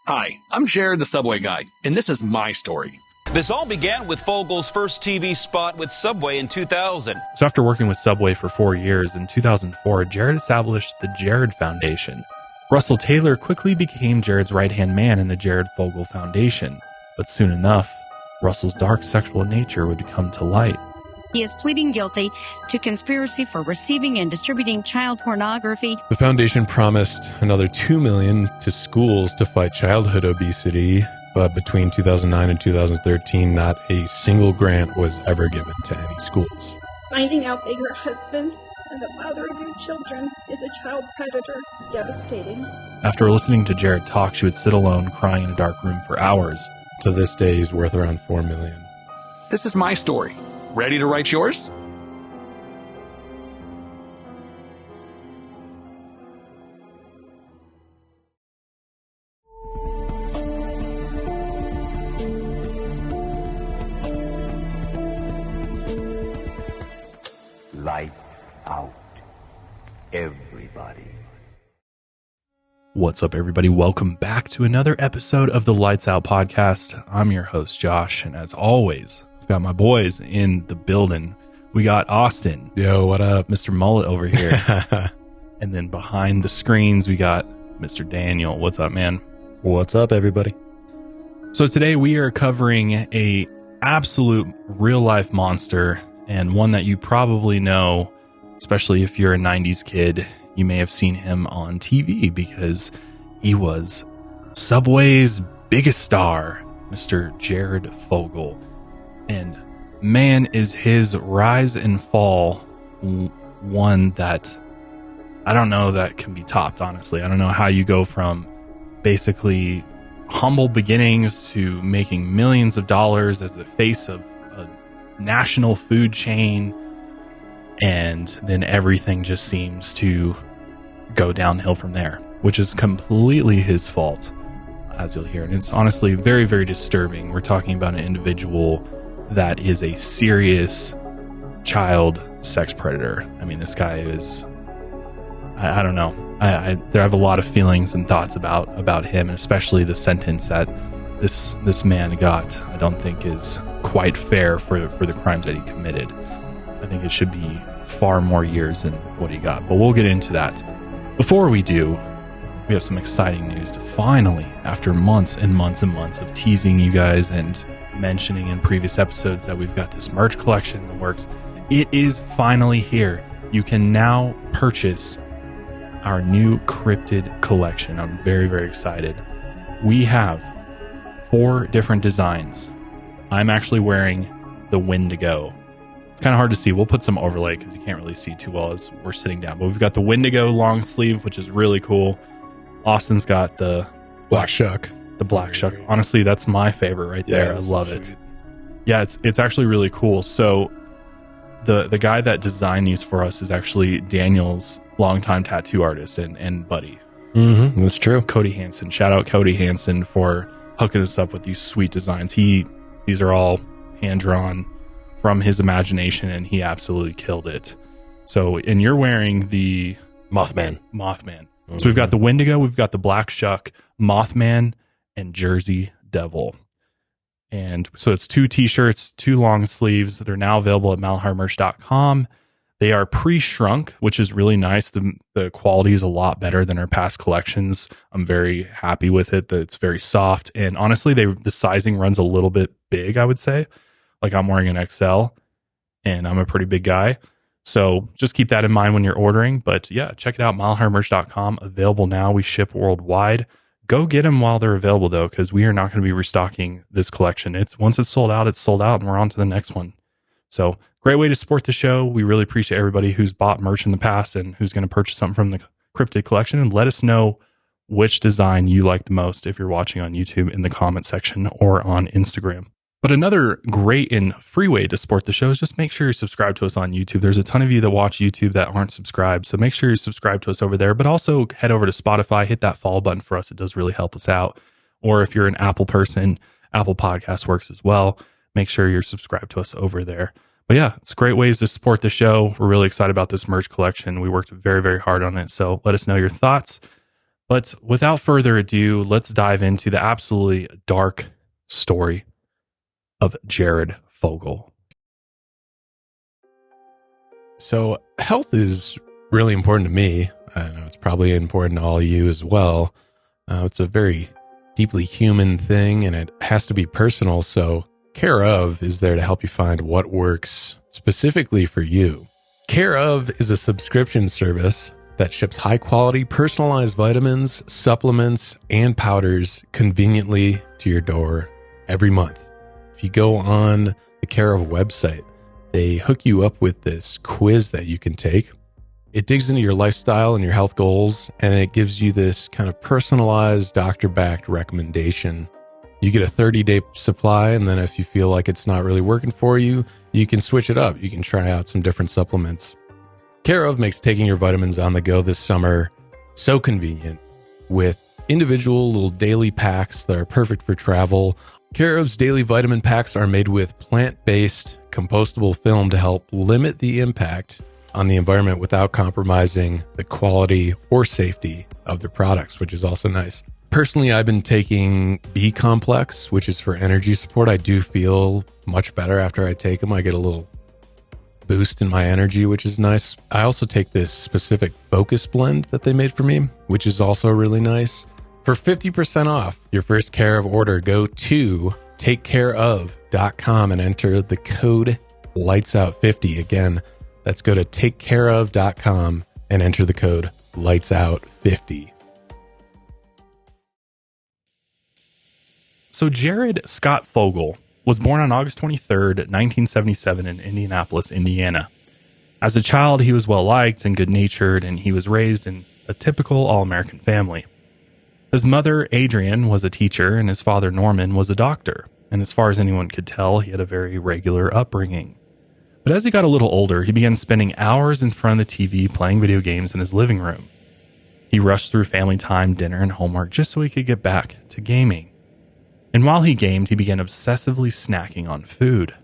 Hi, I'm Jared the Subway Guy, and this is my story. This all began with Fogle's first TV spot with Subway in 2000. So after working with Subway for 4 years, in 2004, Jared established the Jared Foundation. Russel Taylor quickly became Jared's right-hand man in the Jared Fogle Foundation. But soon enough, Russell's dark sexual nature would come to light. He is pleading guilty to conspiracy for receiving and distributing child pornography. The foundation promised another $2 million to schools to fight childhood obesity, but between 2009 and 2013, not a single grant was ever given to any schools. Finding out that your husband and the father of your children is a child predator is devastating. After listening to Jared talk, she would sit alone, crying in a dark room for hours. To this day, he's worth around $4 million. This is my story. Ready to write yours? Light out, everybody. What's up, everybody? Welcome back to another episode of the Lights Out Podcast. I'm your host, Josh, and as always, I've got my boys in the building. We got Austin. Yo, what up? Mr. Mullet over here. And then behind the screens, we got Mr. Daniel. What's up, man? What's up, everybody? So today we are covering a absolute real-life monster, and one that you probably know, especially if you're a 90s kid. You may have seen him on TV because he was Subway's biggest star, Mr. Jared Fogle. And man, is his rise and fall one that I don't know that can be topped, honestly. I don't know how you go from basically humble beginnings to making millions of dollars as the face of a national food chain, and then everything just seems to go downhill from there, which is completely his fault, as you'll hear. And it's honestly very, very disturbing. We're talking about an individual that is a serious child sex predator. I mean, this guy is, I don't know. I have a lot of feelings and thoughts about him, and especially the sentence that this man got. I don't think is quite fair for the crimes that he committed. I think it should be far more years than what he got, but we'll get into that. Before we do, we have some exciting news to finally, after months and months and months of teasing you guys and mentioning in previous episodes that we've got this merch collection in the works, it is finally here. You can now purchase our new cryptid collection. I'm very, very excited. We have 4 different designs. I'm actually wearing the Wendigo. It's kind of hard to see. We'll put some overlay because you can't really see too well as we're sitting down. But we've got the Wendigo long sleeve, which is really cool. Austin's got the Black Shuck. The Black Shuck. Honestly, that's my favorite right there. Yeah, I love it. Yeah, it's actually really cool. So the guy that designed these for us is actually Daniel's longtime tattoo artist and buddy. Mm-hmm, that's true. Cody Hansen. Shout out Cody Hansen for hooking us up with these sweet designs. These are all hand drawn from his imagination, and he absolutely killed it. So, and you're wearing the Mothman. Mm-hmm. So we've got the Wendigo, we've got the Black Shuck, Mothman, and Jersey Devil. And so it's 2 t-shirts, 2 long sleeves. They're now available at malharmerch.com. They are pre-shrunk, which is really nice. The quality is a lot better than our past collections. I'm very happy with it. That it's very soft, and honestly, the sizing runs a little bit big, I would say. Like, I'm wearing an XL, and I'm a pretty big guy. So just keep that in mind when you're ordering. But yeah, check it out, milehighmerch.com. Available now. We ship worldwide. Go get them while they're available, though, because we are not going to be restocking this collection. Once it's sold out, and we're on to the next one. So great way to support the show. We really appreciate everybody who's bought merch in the past and who's going to purchase something from the cryptid collection. And let us know which design you like the most if you're watching on YouTube in the comment section or on Instagram. But another great and free way to support the show is just make sure you're subscribed to us on YouTube. There's a ton of you that watch YouTube that aren't subscribed. So make sure you're subscribed to us over there, but also head over to Spotify, hit that follow button for us. It does really help us out. Or if you're an Apple person, Apple Podcast works as well. Make sure you're subscribed to us over there. But yeah, it's great ways to support the show. We're really excited about this merch collection. We worked very, very hard on it. So let us know your thoughts. But without further ado, let's dive into the absolutely dark story of Jared Fogle. So health is really important to me. I know it's probably important to all of you as well. It's a very deeply human thing, and it has to be personal. So Care Of is there to help you find what works specifically for you. Care Of is a subscription service that ships high-quality personalized vitamins, supplements, and powders conveniently to your door every month. If you go on the Care Of website, they hook you up with this quiz that you can take. It digs into your lifestyle and your health goals, and it gives you this kind of personalized, doctor-backed recommendation. You get a 30-day supply, and then if you feel like it's not really working for you, you can switch it up. You can try out some different supplements. Care Of makes taking your vitamins on the go this summer so convenient with individual little daily packs that are perfect for travel. Care Of's daily vitamin packs are made with plant-based compostable film to help limit the impact on the environment without compromising the quality or safety of their products, which is also nice. Personally, I've been taking B Complex, which is for energy support. I do feel much better after I take them. I get a little boost in my energy, which is nice. I also take this specific focus blend that they made for me, which is also really nice. For 50% off your first Care Of order, go to takecareof.com and enter the code LightsOut50. Again, let's go to takecareof.com and enter the code LightsOut50. So Jared Scott Fogle was born on August 23rd, 1977 in Indianapolis, Indiana. As a child, he was well-liked and good-natured, and he was raised in a typical all-American family. His mother, Adrienne, was a teacher, and his father, Norman, was a doctor. And as far as anyone could tell, he had a very regular upbringing. But as he got a little older, he began spending hours in front of the TV playing video games in his living room. He rushed through family time, dinner, and homework just so he could get back to gaming. And while he gamed, he began obsessively snacking on food.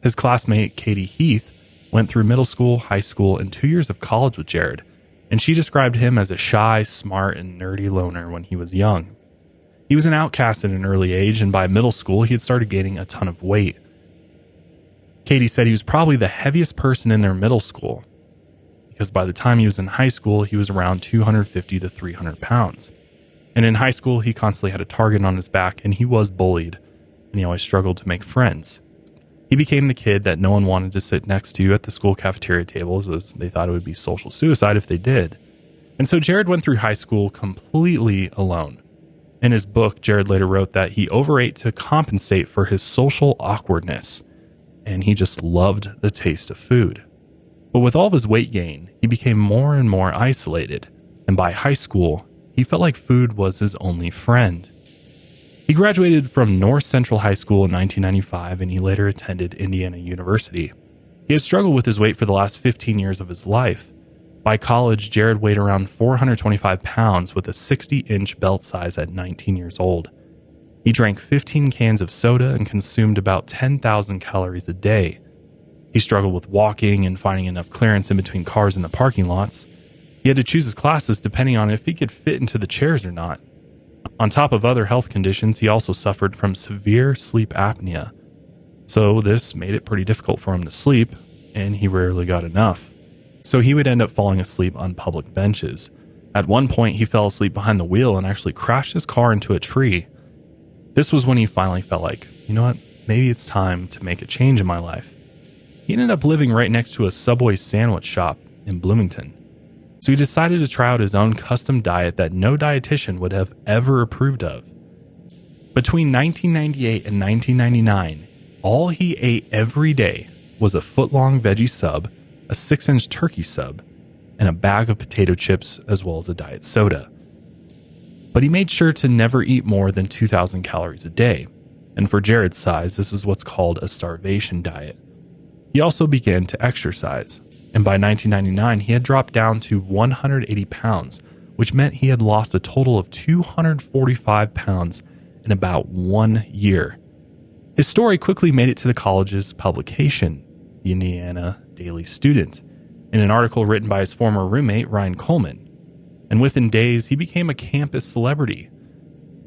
His classmate, Katie Heath, went through middle school, high school, and 2 years of college with Jared, and she described him as a shy, smart, and nerdy loner when he was young. He was an outcast at an early age, and by middle school, he had started gaining a ton of weight. Katie said he was probably the heaviest person in their middle school, because by the time he was in high school, he was around 250 to 300 pounds. And in high school, he constantly had a target on his back, and he was bullied, and he always struggled to make friends. He became the kid that no one wanted to sit next to at the school cafeteria tables, as they thought it would be social suicide if they did. And so Jared went through high school completely alone. In his book, Jared later wrote that he overate to compensate for his social awkwardness, and he just loved the taste of food. But with all of his weight gain, he became more and more isolated, and by high school, he felt like food was his only friend. He graduated from North Central High School in 1995, and he later attended Indiana University. He has struggled with his weight for the last 15 years of his life. By college, Jared weighed around 425 pounds with a 60-inch belt size at 19 years old. He drank 15 cans of soda and consumed about 10,000 calories a day. He struggled with walking and finding enough clearance in between cars in the parking lots. He had to choose his classes depending on if he could fit into the chairs or not. On top of other health conditions, he also suffered from severe sleep apnea. So this made it pretty difficult for him to sleep, and he rarely got enough. So he would end up falling asleep on public benches. At one point, he fell asleep behind the wheel and actually crashed his car into a tree. This was when he finally felt like, you know what, maybe it's time to make a change in my life. He ended up living right next to a Subway sandwich shop in Bloomington. So he decided to try out his own custom diet that no dietitian would have ever approved of. Between 1998 and 1999, all he ate every day was a foot-long veggie sub, a 6-inch turkey sub, and a bag of potato chips, as well as a diet soda. But he made sure to never eat more than 2,000 calories a day. And for Jared's size, this is what's called a starvation diet. He also began to exercise. And by 1999, he had dropped down to 180 pounds, which meant he had lost a total of 245 pounds in about 1 year. His story quickly made it to the college's publication, the Indiana Daily Student, in an article written by his former roommate, Ryan Coleman. And within days, he became a campus celebrity.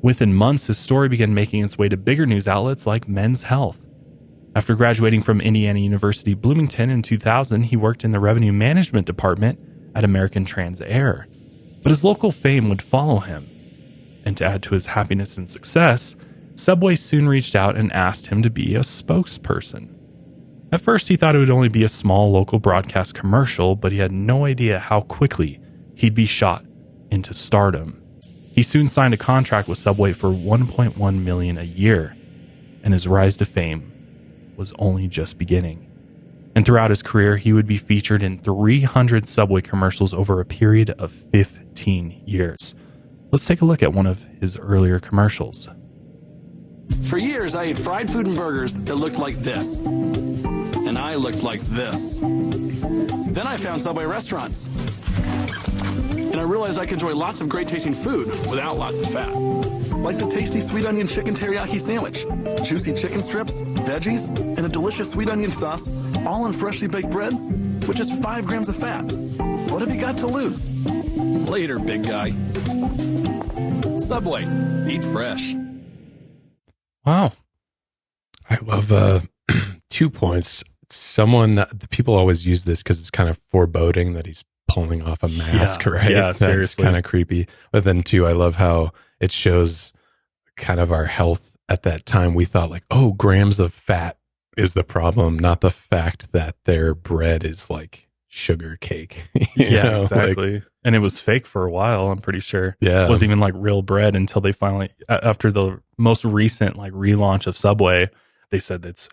Within months, his story began making its way to bigger news outlets like Men's Health. After graduating from Indiana University Bloomington in 2000, he worked in the revenue management department at American Transair. But his local fame would follow him. And to add to his happiness and success, Subway soon reached out and asked him to be a spokesperson. At first, he thought it would only be a small local broadcast commercial, but he had no idea how quickly he'd be shot into stardom. He soon signed a contract with Subway for $1.1 million a year, and his rise to fame was only just beginning. And throughout his career, he would be featured in 300 Subway commercials over a period of 15 years. Let's take a look at one of his earlier commercials. For years, I ate fried food and burgers that looked like this. And I looked like this. Then I found Subway restaurants. And I realized I could enjoy lots of great tasting food without lots of fat. Like the tasty sweet onion chicken teriyaki sandwich, juicy chicken strips, veggies, and a delicious sweet onion sauce, all on freshly baked bread with just 5 grams of fat. What have you got to lose? Later, big guy. Subway, eat fresh. Wow. I love 2 points. People always use this because it's kind of foreboding that he's pulling off a mask, right? Yeah, That's seriously. kind of creepy. But then too, I love how it shows kind of our health at that time. We thought like, oh, grams of fat is the problem, not the fact that their bread is like sugar cake. Yeah, exactly. And it was fake for a while, I'm pretty sure. Yeah. It wasn't even like real bread until they finally, after the most recent like relaunch of Subway, they said it's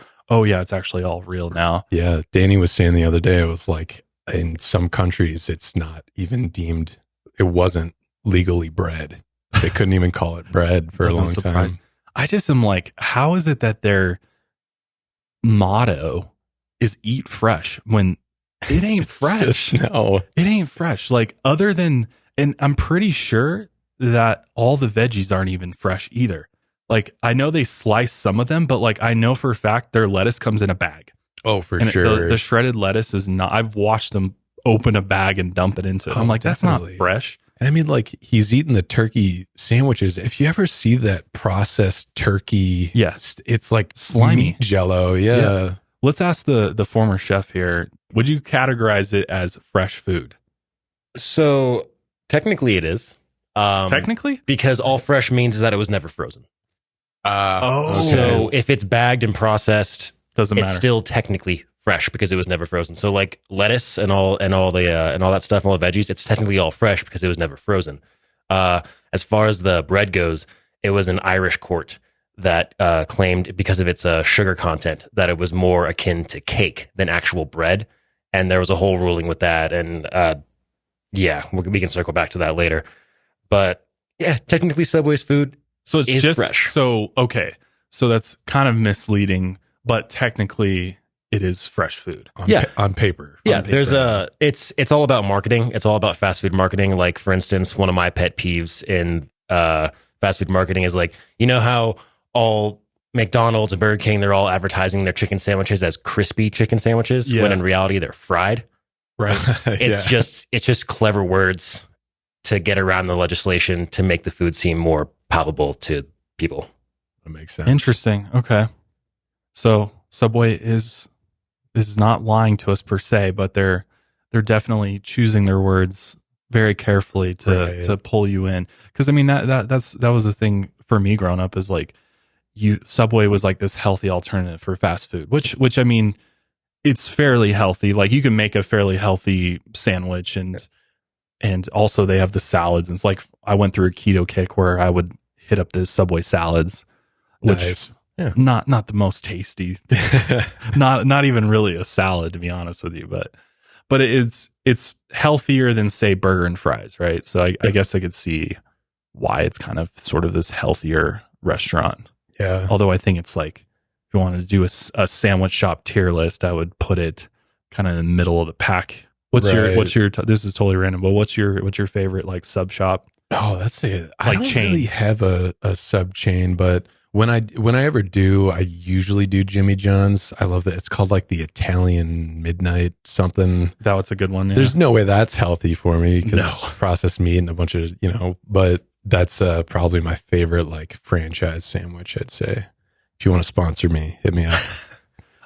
actually all real now. Yeah. Danny was saying the other day, it was like in some countries, it's not even deemed, it wasn't legally bread. They couldn't even call it bread for a long time. I just am like, how is it that their motto is eat fresh when it ain't fresh? No, it ain't fresh. Like other than, and I'm pretty sure that all the veggies aren't even fresh either. Like I know they slice some of them, but like I know for a fact their lettuce comes in a bag. Oh, for and sure. The shredded lettuce is not, I've watched them open a bag and dump it into it. I'm like, definitely. That's not fresh. And I mean, like he's eating the turkey sandwiches. If you ever see that processed turkey, yes, it's like slimy meat jello. Yeah. Let's ask the former chef here. Would you categorize it as fresh food? So technically it is. Technically? Because all fresh means is that it was never frozen. So if it's bagged and processed, doesn't matter. It's still technically fresh because it was never frozen. So like lettuce and all that stuff, and all the veggies, it's technically all fresh because it was never frozen. As far as the bread goes, it was an Irish court that claimed because of its sugar content that it was more akin to cake than actual bread, and there was a whole ruling with that. And we can circle back to that later. But yeah, technically Subway's food so it's is just fresh. So okay, so that's kind of misleading, but technically it is fresh food. On paper. Yeah, there's it's all about marketing. It's all about fast food marketing. Like for instance, one of my pet peeves in fast food marketing is like, you know how all McDonald's and Burger King, they're all advertising their chicken sandwiches as crispy chicken sandwiches, when in reality they're fried. Right. It's just clever words to get around the legislation to make the food seem more palatable to people. That makes sense. Interesting. Okay. So Subway is not lying to us per se, but they're definitely choosing their words very carefully to pull you in. Because I mean that was the thing for me growing up, is like Subway was like this healthy alternative for fast food, which I mean, it's fairly healthy. Like you can make a fairly healthy sandwich, and also they have the salads. And it's like I went through a keto kick where I would hit up the Subway salads, which Nice. Yeah. not the most tasty, not even really a salad, to be honest with you, but it's healthier than say burger and fries, right? So I guess I could see why it's kind of sort of this healthier restaurant. Yeah. Although I think it's like, if you wanted to do a sandwich shop tier list, I would put it kind of in the middle of the pack. What's your this is totally random, but what's your favorite like sub shop? Oh, that's it. I Like don't chain. really have a sub chain, but When I ever do, I usually do Jimmy John's. I love that. It's called like the Italian midnight something. That's a good one. Yeah. There's no way that's healthy for me because No. it's processed meat and a bunch of, but that's probably my favorite like franchise sandwich, I'd say. If you want to sponsor me, hit me up.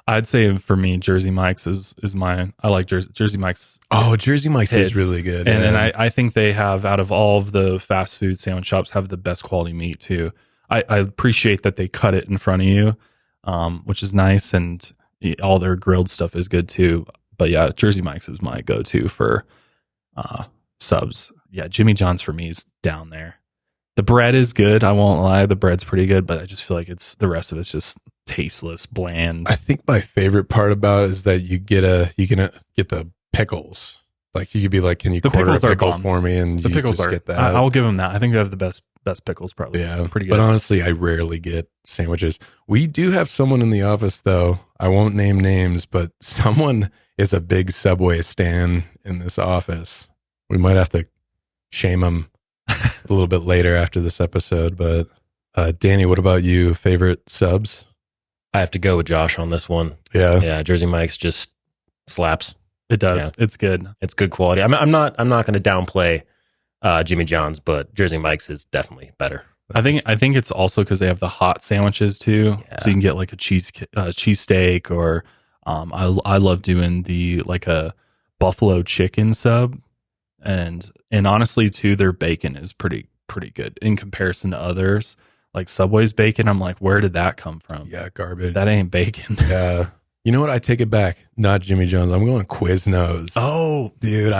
I'd say for me, Jersey Mike's is mine. I like Jersey Mike's. Oh, Jersey Mike's hits. is really good. And I think they have, out of all of the fast food sandwich shops, have the best quality meat too. I appreciate that they cut it in front of you, which is nice, and all their grilled stuff is good too. But yeah, Jersey Mike's is my go-to for subs. Yeah, Jimmy John's for me is down there. The bread is good. I won't lie, the bread's pretty good, but I just feel like the rest of it's just tasteless, bland. I think my favorite part about it is that you can get the pickles. Like you could be like, can you quarter a pickle for me? And the you pickles just are. get that. I'll give them that. I think they have the best pickles probably. Yeah, pretty good. But honestly, I rarely get sandwiches. We do have someone in the office though. I won't name names, but someone is a big Subway stan in this office. We might have to shame him a little bit later after this episode. But Danny, what about you? Favorite subs? I have to go with Josh on this one. Yeah, Jersey Mike's just slaps. It does. Yeah. It's good. It's good quality. I'm not going to downplay Jimmy John's, but Jersey Mike's is definitely better. I think it's also because they have the hot sandwiches too, so you can get like a cheesesteak, or I love doing a buffalo chicken sub, and honestly too, their bacon is pretty good in comparison to others. Like Subway's bacon, I'm like, where did that come from? Yeah, garbage. That ain't bacon. Yeah. You know what? I take it back. Not Jimmy John's. I'm going Quiznos. Oh, dude,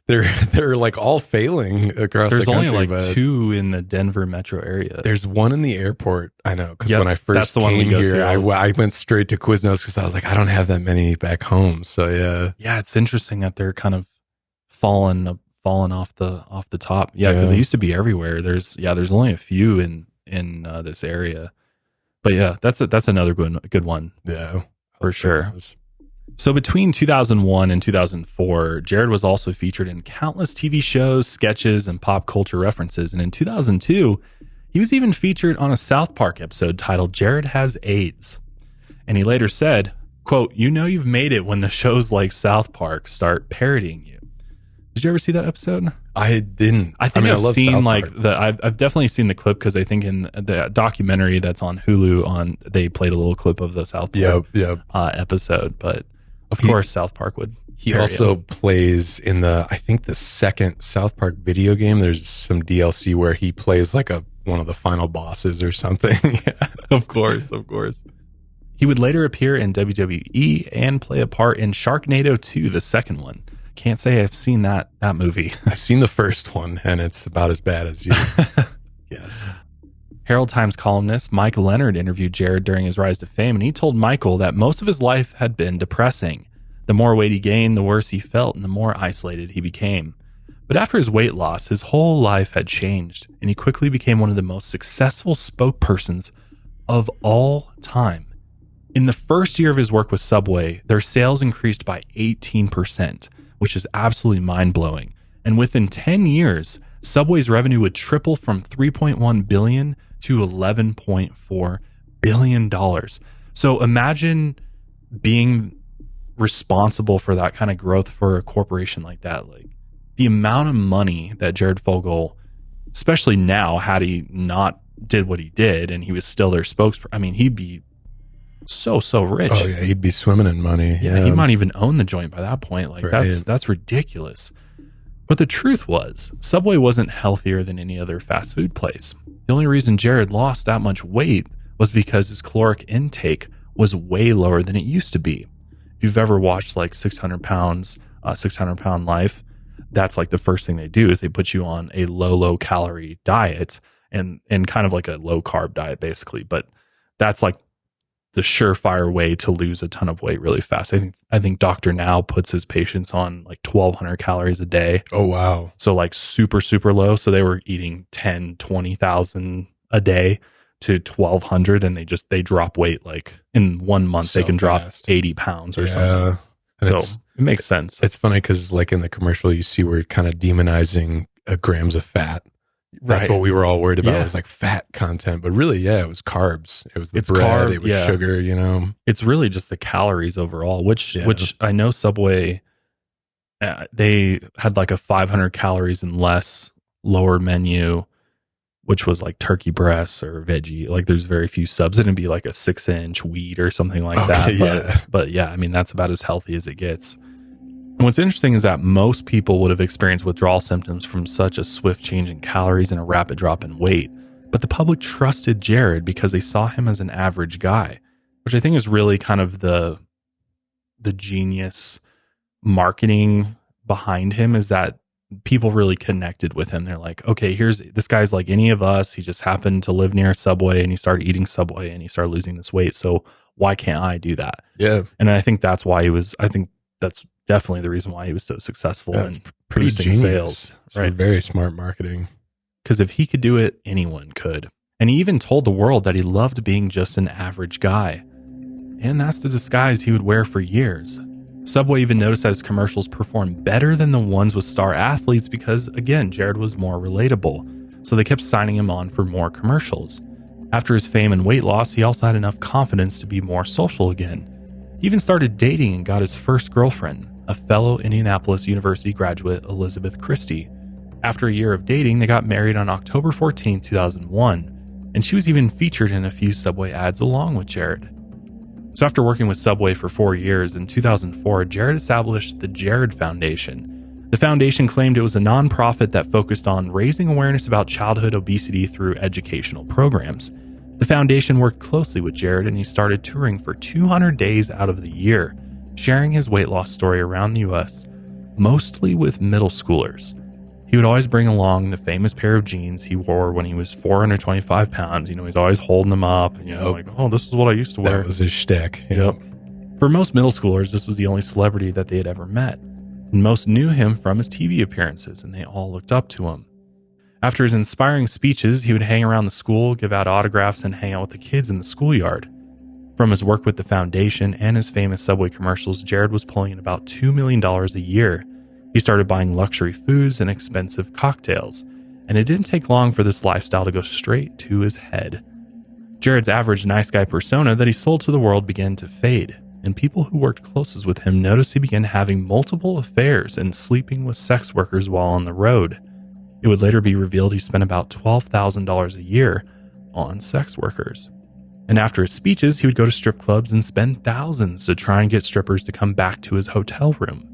they're like all failing across the country. There's only like 2 in the Denver metro area. There's one in the airport. I know, because when I that's first the one came we go here, to. I went straight to Quiznos because I was like, I don't have that many back home. So yeah. Yeah, it's interesting that they're kind of falling off the top. Yeah, because they used to be everywhere. There's only a few in this area. But yeah, that's another good one. Yeah. For sure. So between 2001 and 2004, Jared was also featured in countless TV shows, sketches, and pop culture references. And in 2002, he was even featured on a South Park episode titled Jared Has AIDS. And he later said, quote, "You've made it when the shows like South Park start parodying you." Did you ever see that episode? I didn't. I think I've seen South like Park. I've definitely seen the clip, because I think in the documentary that's on Hulu they played a little clip of the South Park episode. But of course, South Park would. He also plays in I think the second South Park video game. There's some DLC where he plays like one of the final bosses or something. Yeah. Of course. He would later appear in WWE and play a part in Sharknado 2, the second one. Can't say I've seen that movie. I've seen the first one, and it's about as bad as you. Yes. Herald Times columnist Mike Leonard interviewed Jared during his rise to fame, and he told Michael that most of his life had been depressing. The more weight he gained, the worse he felt, and the more isolated he became. But after his weight loss, his whole life had changed, and he quickly became one of the most successful spokespersons of all time. In the first year of his work with Subway, their sales increased by 18%, which is absolutely mind-blowing. And within 10 years, Subway's revenue would triple from $3.1 billion to $11.4 billion. So imagine being responsible for that kind of growth for a corporation like that. Like the amount of money that Jared Fogle, especially now, had he not did what he did and he was still their spokesperson, I mean, he'd be so rich. Oh yeah, he'd be swimming in money. Yeah, he might even own the joint by that point. Like right. that's ridiculous. But the truth was, Subway wasn't healthier than any other fast food place. The only reason Jared lost that much weight was because his caloric intake was way lower than it used to be. If you've ever watched like 600 Pound Life, that's like the first thing they do is they put you on a low calorie diet and kind of like a low carb diet basically. But that's like the surefire way to lose a ton of weight really fast. I think Dr. Now puts his patients on like 1,200 calories a day. Oh, wow. So like super low. So they were eating 10, 20,000 a day to 1,200, and they drop weight. Like in 1 month, So they can fast. drop 80 pounds or Yeah. something. And So it's it makes sense. funny because like in the commercial, you see we're kind of demonizing grams of fat. That's Right. what we were all worried about. Yeah. It was like fat content, but really, yeah, it was carbs. It was the It's bread. carb, It was yeah. sugar. You know, It's really just the calories overall, which Yeah. I know Subway, they had like a 500 calories and less lower menu, which was like turkey breasts or veggie. Like there's very few subs. It'd be like a 6-inch wheat or something like Okay, that. yeah. But yeah, I mean, that's about as healthy as it gets. And what's interesting is that most people would have experienced withdrawal symptoms from such a swift change in calories and a rapid drop in weight. But the public trusted Jared because they saw him as an average guy, which I think is really kind of the genius marketing behind him, is that people really connected with him. They're like, okay, this guy's like any of us. He just happened to live near Subway and he started eating Subway and he started losing this weight. So why can't I do that? yeah, And I think that's why I think that's definitely the reason why he was so successful that's in pretty boosting genius. sales. It's Right. very smart marketing. Because if he could do it, anyone could. And he even told the world that he loved being just an average guy. And that's the disguise he would wear for years. Subway even noticed that his commercials performed better than the ones with star athletes because, again, Jared was more relatable. So they kept signing him on for more commercials. After his fame and weight loss, he also had enough confidence to be more social again. He even started dating and got his first girlfriend, a fellow Indianapolis University graduate, Elizabeth Christie. After a year of dating, they got married on October 14, 2001, and she was even featured in a few Subway ads along with Jared. So after working with Subway for 4 years, in 2004, Jared established the Jared Foundation. The foundation claimed it was a nonprofit that focused on raising awareness about childhood obesity through educational programs. The foundation worked closely with Jared, and he started touring for 200 days out of the year, sharing his weight loss story around the U.S., mostly with middle schoolers. He would always bring along the famous pair of jeans he wore when he was 425 pounds. He's always holding them up, and like, oh, this is what I used to wear. That was his shtick. Yep. For most middle schoolers, this was the only celebrity that they had ever met. And most knew him from his TV appearances, and they all looked up to him. After his inspiring speeches, he would hang around the school, give out autographs, and hang out with the kids in the schoolyard. From his work with the foundation and his famous Subway commercials, Jared was pulling in about $2 million a year. He started buying luxury foods and expensive cocktails, and it didn't take long for this lifestyle to go straight to his head. Jared's average nice guy persona that he sold to the world began to fade, and people who worked closest with him noticed he began having multiple affairs and sleeping with sex workers while on the road. It would later be revealed he spent about $12,000 a year on sex workers. And after his speeches, he would go to strip clubs and spend thousands to try and get strippers to come back to his hotel room.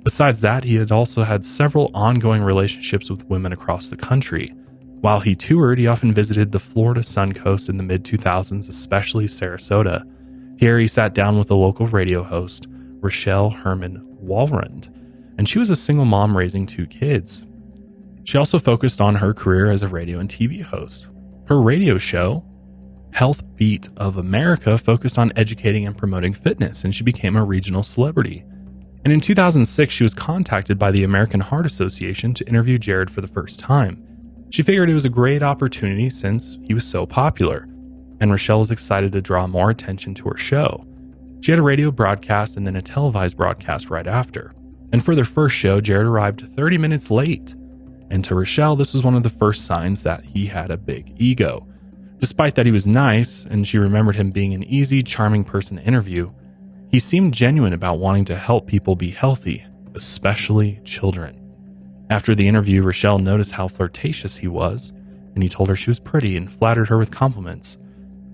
Besides that, he had also had several ongoing relationships with women across the country. While he toured, he often visited the Florida Suncoast in the mid-2000s, especially Sarasota. Here, he sat down with a local radio host, Rochelle Herman Walrand, and she was a single mom raising 2 kids. She also focused on her career as a radio and TV host. Her radio show, Health Beat of America, focused on educating and promoting fitness, and she became a regional celebrity. And in 2006, she was contacted by the American Heart Association to interview Jared for the first time. She figured it was a great opportunity since he was so popular, and Rochelle was excited to draw more attention to her show. She had a radio broadcast and then a televised broadcast right after. And for their first show, Jared arrived 30 minutes late. And to Rochelle, this was one of the first signs that he had a big ego. Despite that he was nice, and she remembered him being an easy, charming person to interview, he seemed genuine about wanting to help people be healthy, especially children. After the interview, Rochelle noticed how flirtatious he was, and he told her she was pretty and flattered her with compliments.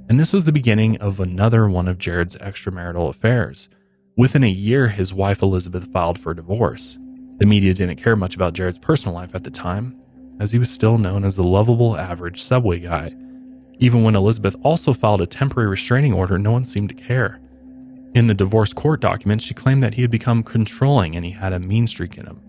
And this was the beginning of another one of Jared's extramarital affairs. Within a year, his wife Elizabeth filed for divorce. The media didn't care much about Jared's personal life at the time, as he was still known as the lovable average Subway guy. Even when Elizabeth also filed a temporary restraining order, no one seemed to care. In the divorce court documents, she claimed that he had become controlling and he had a mean streak in him.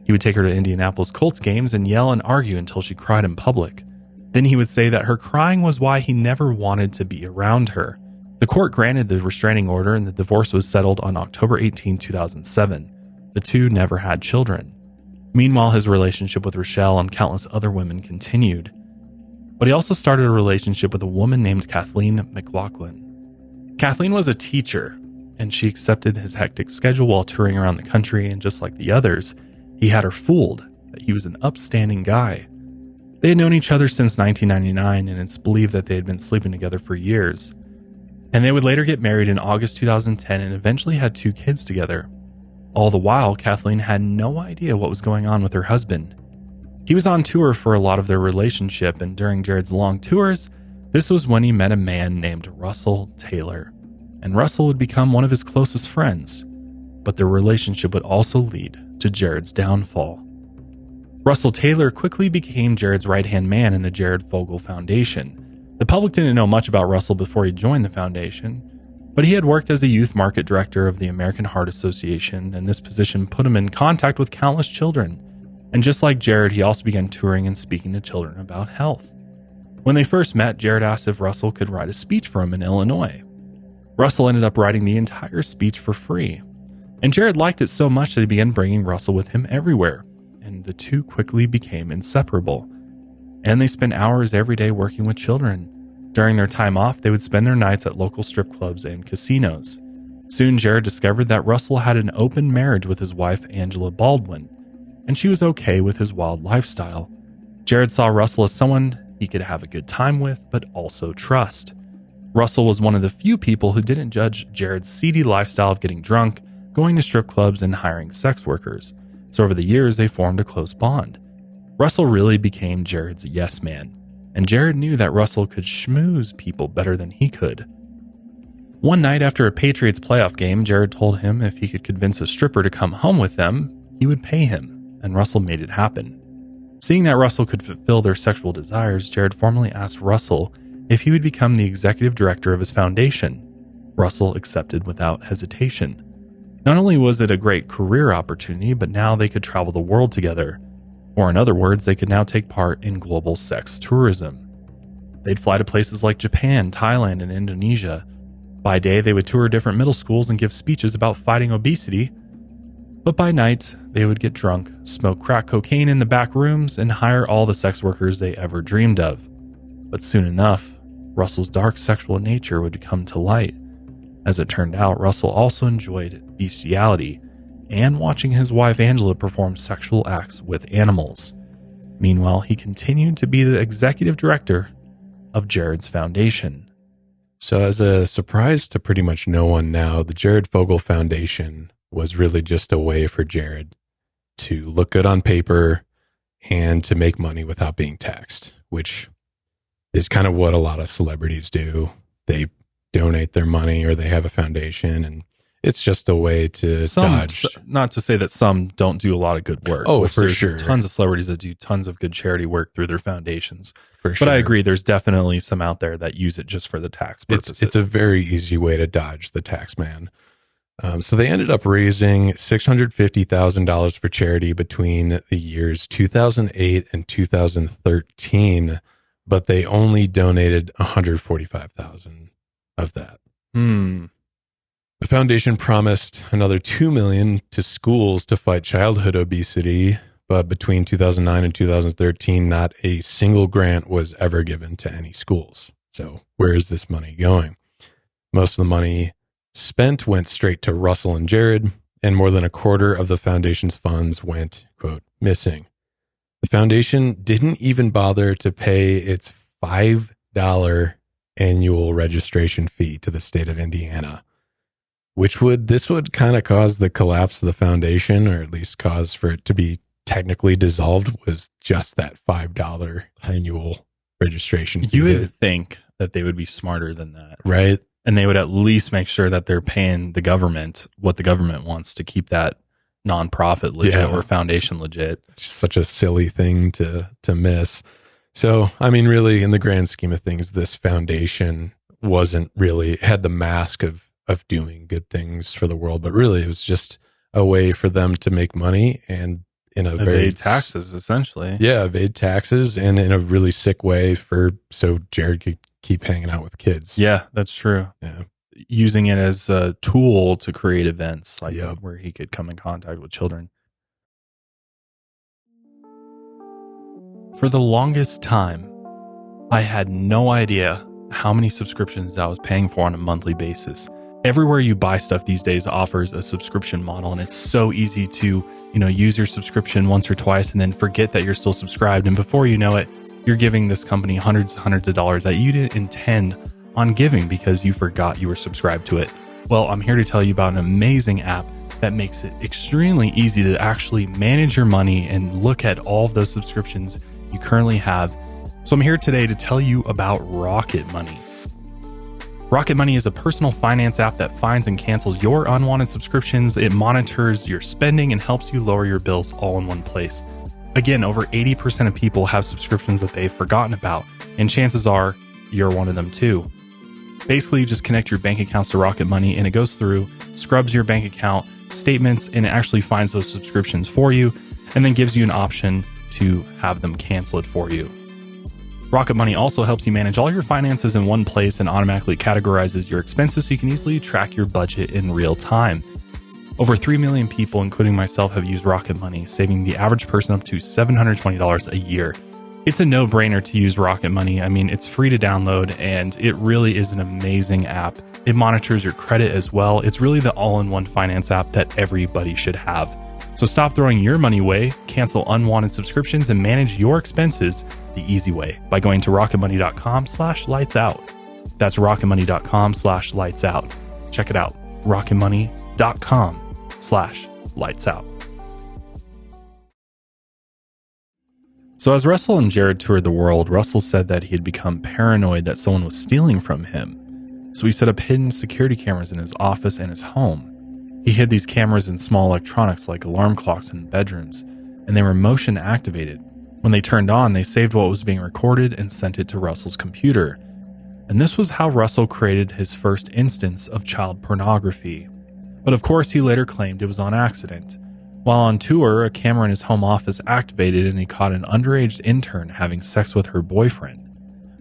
He would take her to Indianapolis Colts games and yell and argue until she cried in public. Then he would say that her crying was why he never wanted to be around her. The court granted the restraining order and the divorce was settled on October 18, 2007. The two never had children. Meanwhile, his relationship with Rochelle and countless other women continued. But he also started a relationship with a woman named Kathleen McLaughlin. Kathleen was a teacher, and she accepted his hectic schedule while touring around the country, and just like the others, he had her fooled that he was an upstanding guy. They had known each other since 1999, and it's believed that they had been sleeping together for years. And they would later get married in August 2010 and eventually had 2 kids together. All the while, Kathleen had no idea what was going on with her husband. He was on tour for a lot of their relationship, and during Jared's long tours, this was when he met a man named Russel Taylor. And Russel would become one of his closest friends. But their relationship would also lead to Jared's downfall. Russel Taylor quickly became Jared's right-hand man in the Jared Fogle Foundation. The public didn't know much about Russel before he joined the foundation, but he had worked as a youth market director of the American Heart Association, and this position put him in contact with countless children. And just like Jared, he also began touring and speaking to children about health. When they first met, Jared asked if Russel could write a speech for him in Illinois. Russel ended up writing the entire speech for free. And Jared liked it so much that he began bringing Russel with him everywhere, and the two quickly became inseparable. And they spent hours every day working with children. During their time off, they would spend their nights at local strip clubs and casinos. Soon, Jared discovered that Russel had an open marriage with his wife, Angela Baldwin, and she was okay with his wild lifestyle. Jared saw Russel as someone he could have a good time with, but also trust. Russel was one of the few people who didn't judge Jared's seedy lifestyle of getting drunk, going to strip clubs, and hiring sex workers. So over the years, they formed a close bond. Russel really became Jared's yes man, and Jared knew that Russel could schmooze people better than he could. One night after a Patriots playoff game, Jared told him if he could convince a stripper to come home with them, he would pay him, and Russel made it happen. Seeing that Russel could fulfill their sexual desires, Jared formally asked Russel if he would become the executive director of his foundation. Russel accepted without hesitation. Not only was it a great career opportunity, but now they could travel the world together. Or in other words, they could now take part in global sex tourism. They'd fly to places like Japan, Thailand, and Indonesia. By day, they would tour different middle schools and give speeches about fighting obesity. But by night, they would get drunk, smoke crack cocaine in the back rooms, and hire all the sex workers they ever dreamed of. But soon enough, Russell's dark sexual nature would come to light. As it turned out, Russel also enjoyed bestiality and watching his wife Angela perform sexual acts with animals. Meanwhile, he continued to be the executive director of Jared's foundation. So as a surprise to pretty much no one now, the Jared Fogle Foundation was really just a way for Jared to look good on paper and to make money without being taxed, which is kind of what a lot of celebrities do. They donate their money or they have a foundation, and it's just a way to dodge. Not to say that some don't do a lot of good work. Oh, for sure. Tons of celebrities that do tons of good charity work through their foundations. For sure. But I agree, there's definitely some out there that use it just for the tax purposes. It's a very easy way to dodge the tax man. So they ended up raising $650,000 for charity between the years 2008 and 2013, but they only donated $145,000 of that. The foundation promised another $2 million to schools to fight childhood obesity, but between 2009 and 2013, not a single grant was ever given to any schools. So where is this money going? Most of the money spent went straight to Russell and Jared, and more than a quarter of the foundation's funds went, quote, missing. The foundation didn't even bother to pay its $5 annual registration fee to the state of Indiana, this would kind of cause the collapse of the foundation, or at least cause for it to be technically dissolved, was just that $5 annual registration fee. You would think that they would be smarter than that. Right. And they would at least make sure that they're paying the government what the government wants to keep that nonprofit legit or foundation legit. It's just such a silly thing to miss. So, I mean, really, in the grand scheme of things, this foundation had the mask of doing good things for the world, but really it was just a way for them to make money and evade taxes, essentially. Yeah, evade taxes, and in a really sick way so Jared could keep hanging out with kids. Yeah, that's true. Yeah. Using it as a tool to create events where he could come in contact with children. For the longest time, I had no idea how many subscriptions I was paying for on a monthly basis. Everywhere you buy stuff these days offers a subscription model, and it's so easy to, use your subscription once or twice and then forget that you're still subscribed. And before you know it, you're giving this company hundreds of dollars that you didn't intend on giving because you forgot you were subscribed to it. Well, I'm here to tell you about an amazing app that makes it extremely easy to actually manage your money and look at all of those subscriptions you currently have. So I'm here today to tell you about Rocket Money. Rocket Money is a personal finance app that finds and cancels your unwanted subscriptions. It monitors your spending and helps you lower your bills all in one place. Again, over 80% of people have subscriptions that they've forgotten about, and chances are you're one of them too. Basically, you just connect your bank accounts to Rocket Money and it goes through, scrubs your bank account statements, and it actually finds those subscriptions for you and then gives you an option to have them cancel it for you. Rocket Money also helps you manage all your finances in one place and automatically categorizes your expenses so you can easily track your budget in real time. Over 3 million people, including myself, have used Rocket Money, saving the average person up to $720 a year. It's a no-brainer to use Rocket Money. I mean, it's free to download and it really is an amazing app. It monitors your credit as well. It's really the all-in-one finance app that everybody should have. So stop throwing your money away, cancel unwanted subscriptions, and manage your expenses the easy way by going to rocketmoney.com/lightsout. That's rocketmoney.com/lightsout. Check it out. rocketmoney.com/lightsout. So as Russell and Jared toured the world, Russell said that he had become paranoid that someone was stealing from him. So he set up hidden security cameras in his office and his home. He hid these cameras in small electronics like alarm clocks in bedrooms, and they were motion activated. When they turned on, they saved what was being recorded and sent it to Russell's computer. And this was how Russell created his first instance of child pornography. But of course, he later claimed it was on accident. While on tour, a camera in his home office activated and he caught an underage intern having sex with her boyfriend.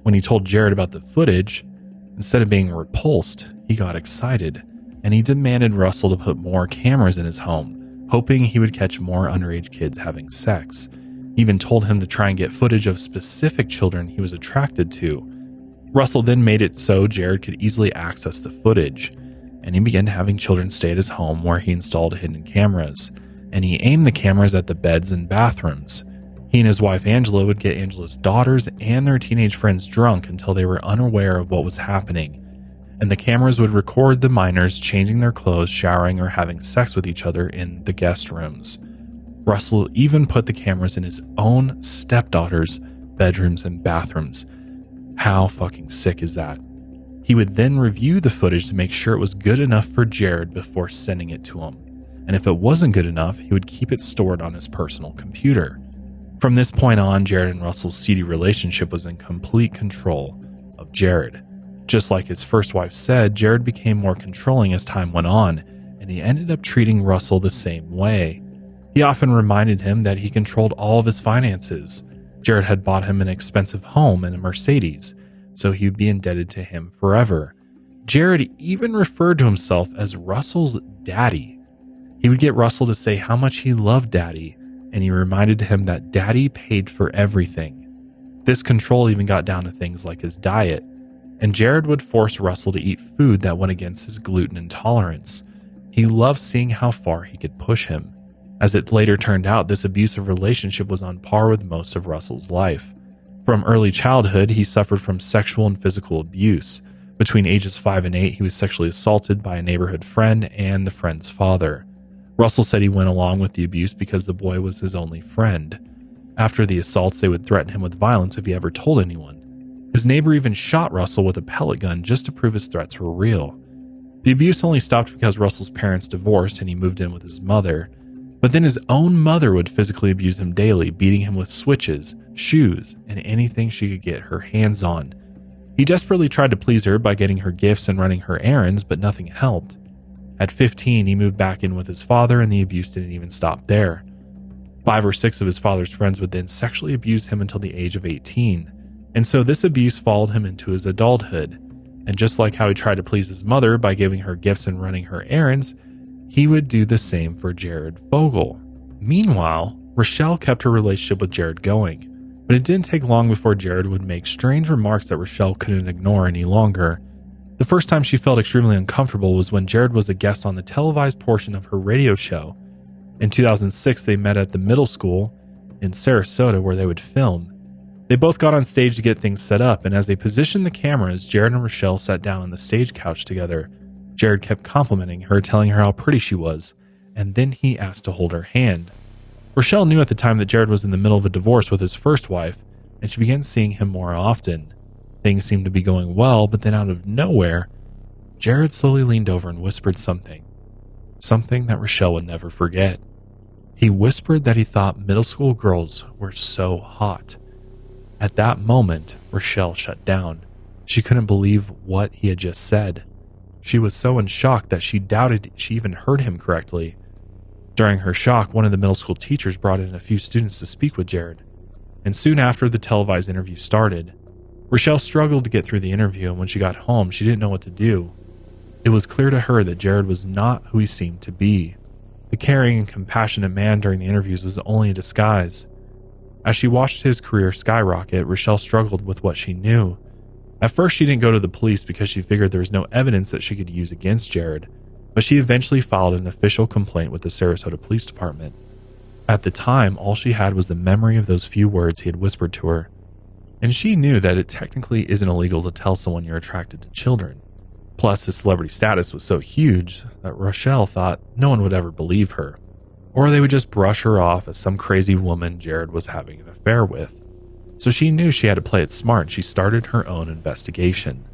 When he told Jared about the footage, instead of being repulsed, he got excited, and he demanded Russell to put more cameras in his home, hoping he would catch more underage kids having sex. He even told him to try and get footage of specific children he was attracted to. Russell then made it so Jared could easily access the footage, and he began having children stay at his home where he installed hidden cameras, and he aimed the cameras at the beds and bathrooms. He and his wife Angela would get Angela's daughters and their teenage friends drunk until they were unaware of what was happening. And the cameras would record the minors changing their clothes, showering, or having sex with each other in the guest rooms. Russell even put the cameras in his own stepdaughters' bedrooms and bathrooms. How fucking sick is that? He would then review the footage to make sure it was good enough for Jared before sending it to him. And if it wasn't good enough, he would keep it stored on his personal computer. From this point on, Jared and Russell's seedy relationship was in complete control of Jared. Just like his first wife said, Jared became more controlling as time went on, and he ended up treating Russell the same way. He often reminded him that he controlled all of his finances. Jared had bought him an expensive home and a Mercedes, so he would be indebted to him forever. Jared even referred to himself as Russell's daddy. He would get Russell to say how much he loved Daddy, and he reminded him that Daddy paid for everything. This control even got down to things like his diet, and Jared would force Russell to eat food that went against his gluten intolerance. He loved seeing how far he could push him. As it later turned out, this abusive relationship was on par with most of Russell's life. From early childhood, he suffered from sexual and physical abuse. Between ages 5 and 8, he was sexually assaulted by a neighborhood friend and the friend's father. Russell said he went along with the abuse because the boy was his only friend. After the assaults, they would threaten him with violence if he ever told anyone. His neighbor even shot Russell with a pellet gun just to prove his threats were real. The abuse only stopped because Russell's parents divorced and he moved in with his mother. But then his own mother would physically abuse him daily, beating him with switches, shoes, and anything she could get her hands on. He desperately tried to please her by getting her gifts and running her errands, but nothing helped. At 15, he moved back in with his father, and the abuse didn't even stop there. 5 or 6 of his father's friends would then sexually abuse him until the age of 18. And so this abuse followed him into his adulthood. And just like how he tried to please his mother by giving her gifts and running her errands, he would do the same for Jared Fogle. Meanwhile, Rochelle kept her relationship with Jared going, but it didn't take long before Jared would make strange remarks that Rochelle couldn't ignore any longer. The first time she felt extremely uncomfortable was when Jared was a guest on the televised portion of her radio show. In 2006, they met at the middle school in Sarasota where they would film. They both got on stage to get things set up, and as they positioned the cameras, Jared and Rochelle sat down on the stage couch together. Jared kept complimenting her, telling her how pretty she was, and then he asked to hold her hand. Rochelle knew at the time that Jared was in the middle of a divorce with his first wife, and she began seeing him more often. Things seemed to be going well, but then out of nowhere, Jared slowly leaned over and whispered something that Rochelle would never forget. He whispered that he thought middle school girls were so hot. At that moment, Rochelle shut down. She couldn't believe what he had just said. She was so in shock that she doubted she even heard him correctly. During her shock, one of the middle school teachers brought in a few students to speak with Jared. And soon after the televised interview started, Rochelle struggled to get through the interview, and when she got home, she didn't know what to do. It was clear to her that Jared was not who he seemed to be. The caring and compassionate man during the interviews was only a disguise. As she watched his career skyrocket, Rochelle struggled with what she knew. At first, she didn't go to the police because she figured there was no evidence that she could use against Jared, but she eventually filed an official complaint with the Sarasota Police Department. At the time, all she had was the memory of those few words he had whispered to her, and she knew that it technically isn't illegal to tell someone you're attracted to children. Plus, his celebrity status was so huge that Rochelle thought no one would ever believe her, or they would just brush her off as some crazy woman Jared was having an affair with. So she knew she had to play it smart, and she started her own investigation.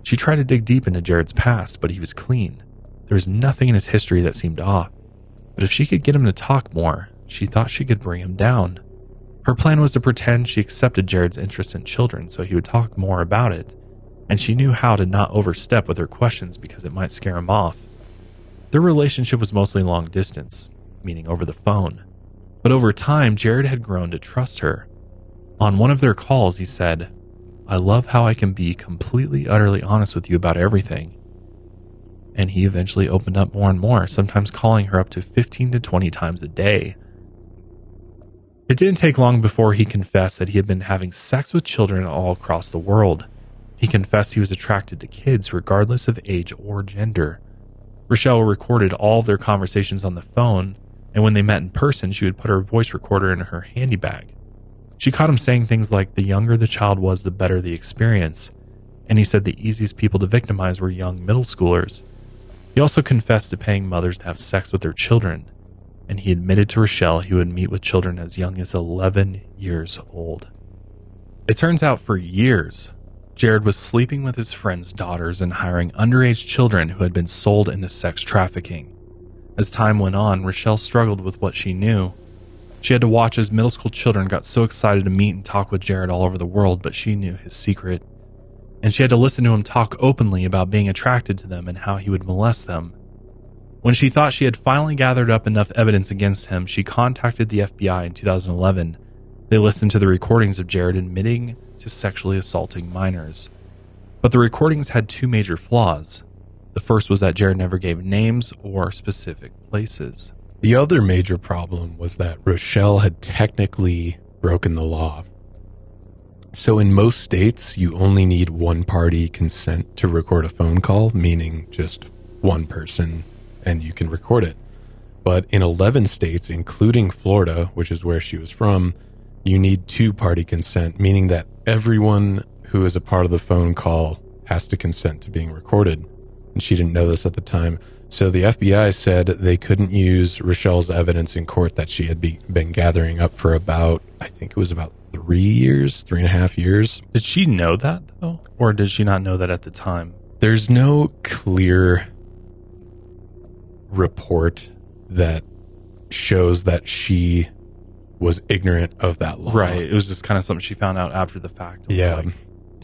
She tried to dig deep into Jared's past, but he was clean. There was nothing in his history that seemed off. But if she could get him to talk more, she thought she could bring him down. Her plan was to pretend she accepted Jared's interest in children so he would talk more about it, and she knew how to not overstep with her questions because it might scare him off. Their relationship was mostly long distance, meaning over the phone. But over time, Jared had grown to trust her. On one of their calls, he said, "I love how I can be completely, utterly honest with you about everything." And he eventually opened up more and more, sometimes calling her up to 15 to 20 times a day. It didn't take long before he confessed that he had been having sex with children all across the world. He confessed he was attracted to kids regardless of age or gender. Rochelle recorded all of their conversations on the phone, and when they met in person, she would put her voice recorder in her handy bag. She caught him saying things like the younger the child was, the better the experience, and he said the easiest people to victimize were young middle schoolers. He also confessed to paying mothers to have sex with their children, and he admitted to Rochelle he would meet with children as young as 11 years old. It turns out for years, Jared was sleeping with his friends' daughters and hiring underage children who had been sold into sex trafficking. As time went on, Rochelle struggled with what she knew. She had to watch as middle school children got so excited to meet and talk with Jared all over the world, but she knew his secret. And she had to listen to him talk openly about being attracted to them and how he would molest them. When she thought she had finally gathered up enough evidence against him, she contacted the FBI in 2011. They listened to the recordings of Jared admitting to sexually assaulting minors. But the recordings had two major flaws. The first was that Jared never gave names or specific places. The other major problem was that Rochelle had technically broken the law. So in most states, you only need one party consent to record a phone call, meaning just one person, and you can record it. But in 11 states, including Florida, which is where she was from, you need two-party consent, meaning that everyone who is a part of the phone call has to consent to being recorded. And she didn't know this at the time. So the FBI said they couldn't use Rochelle's evidence in court that she had been gathering up for about, I think it was about 3.5 years. Did she know that, though? Or did she not know that at the time? There's no clear report that shows that she was ignorant of that law. Right. It was just kind of something she found out after the fact. Yeah.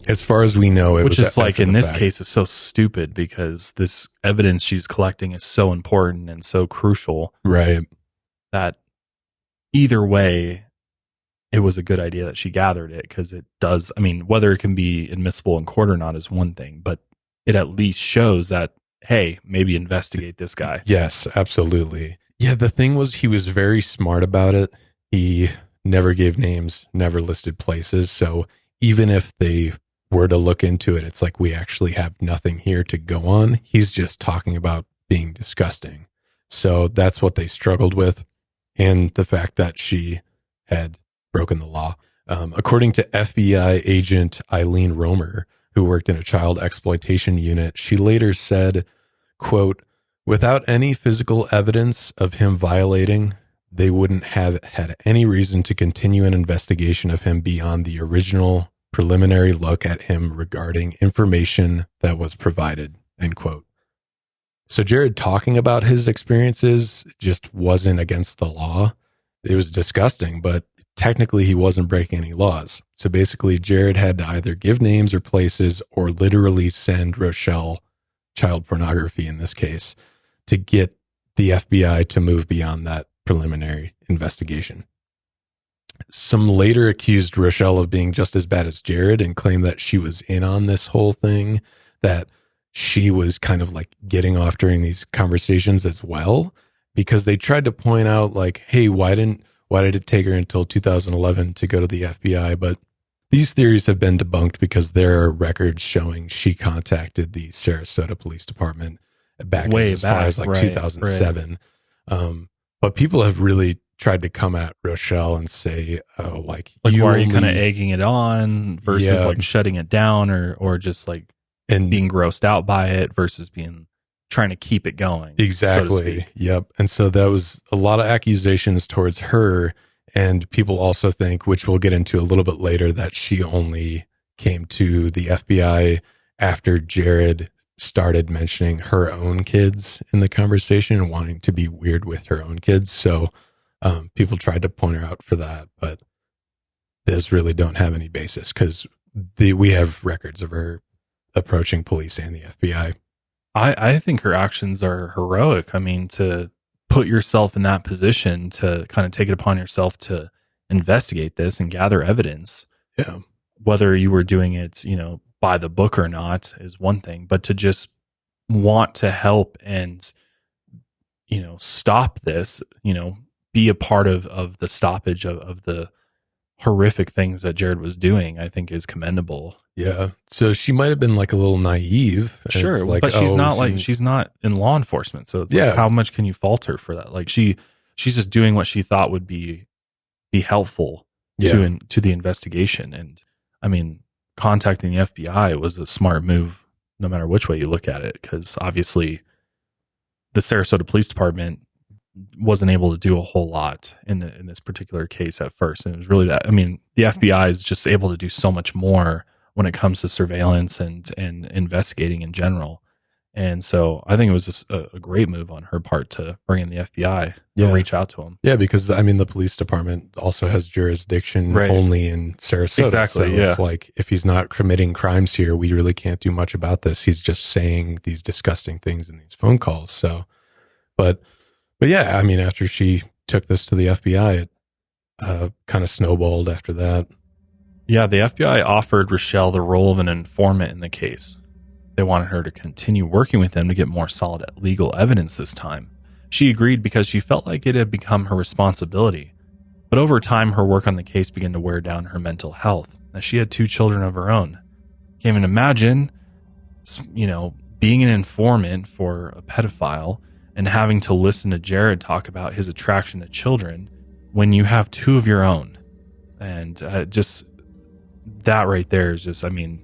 As far as we know, it which was is like in this fact. case is so stupid because this evidence she's collecting is so important and so crucial. Right. That either way, it was a good idea that she gathered it because it does. I mean, whether it can be admissible in court or not is one thing, but it at least shows that, hey, maybe investigate this guy. Yes, absolutely. Yeah, the thing was he was very smart about it. He never gave names, never listed places. So even if they were to look into it, it's like we actually have nothing here to go on. He's just talking about being disgusting. So that's what they struggled with. And the fact that she had broken the law. According to FBI agent Eileen Romer, who worked in a child exploitation unit, she later said, quote, "Without any physical evidence of him violating, they wouldn't have had any reason to continue an investigation of him beyond the original preliminary look at him regarding information that was provided," end quote. So Jared talking about his experiences just wasn't against the law. It was disgusting, but technically he wasn't breaking any laws. So basically Jared had to either give names or places or literally send Rochelle child pornography in this case to get the FBI to move beyond that preliminary investigation. Some later accused Rochelle of being just as bad as Jared and claimed that she was in on this whole thing, that she was kind of like getting off during these conversations as well, because they tried to point out like, hey, why did it take her until 2011 to go to the FBI? But these theories have been debunked because there are records showing she contacted the Sarasota Police Department back as far as like 2007. Right. But people have really tried to come at Rochelle and say, oh, like why are you kind of egging it on versus like shutting it down or just like and being grossed out by it versus trying to keep it going. Exactly. So yep. And so that was a lot of accusations towards her. And people also think, which we'll get into a little bit later, that she only came to the FBI after Jared started mentioning her own kids in the conversation and wanting to be weird with her own kids. So people tried to point her out for that, but those really don't have any basis because we have records of her approaching police and the FBI. I think her actions are heroic. I mean, to put yourself in that position to kind of take it upon yourself to investigate this and gather evidence. Yeah. Whether you were doing it, by the book or not is one thing, but to just want to help and, stop this, be a part of the stoppage of the horrific things that Jared was doing, I think is commendable. Yeah. So she might have been like a little naive. Sure. Like, but she's not in law enforcement. So it's like, how much can you fault her for that? Like she's just doing what she thought would be helpful to the investigation. And I mean, contacting the FBI was a smart move, no matter which way you look at it. Cause obviously the Sarasota Police Department wasn't able to do a whole lot in this particular case at first. And it was really that, I mean, the FBI is just able to do so much more when it comes to surveillance and investigating in general. And so I think it was a great move on her part to bring in the FBI and reach out to them. Yeah, because I mean, the police department also has jurisdiction only in Sarasota. Exactly. So it's like, if he's not committing crimes here, we really can't do much about this. He's just saying these disgusting things in these phone calls. So, but yeah, I mean, after she took this to the FBI, it kind of snowballed after that. Yeah, the FBI offered Rochelle the role of an informant in the case. They wanted her to continue working with them to get more solid legal evidence this time. She agreed because she felt like it had become her responsibility. But over time, her work on the case began to wear down her mental health, as she had 2 children of her own. Can't even imagine, being an informant for a pedophile and having to listen to Jared talk about his attraction to children when you have 2 of your own. And just that right there is just, I mean,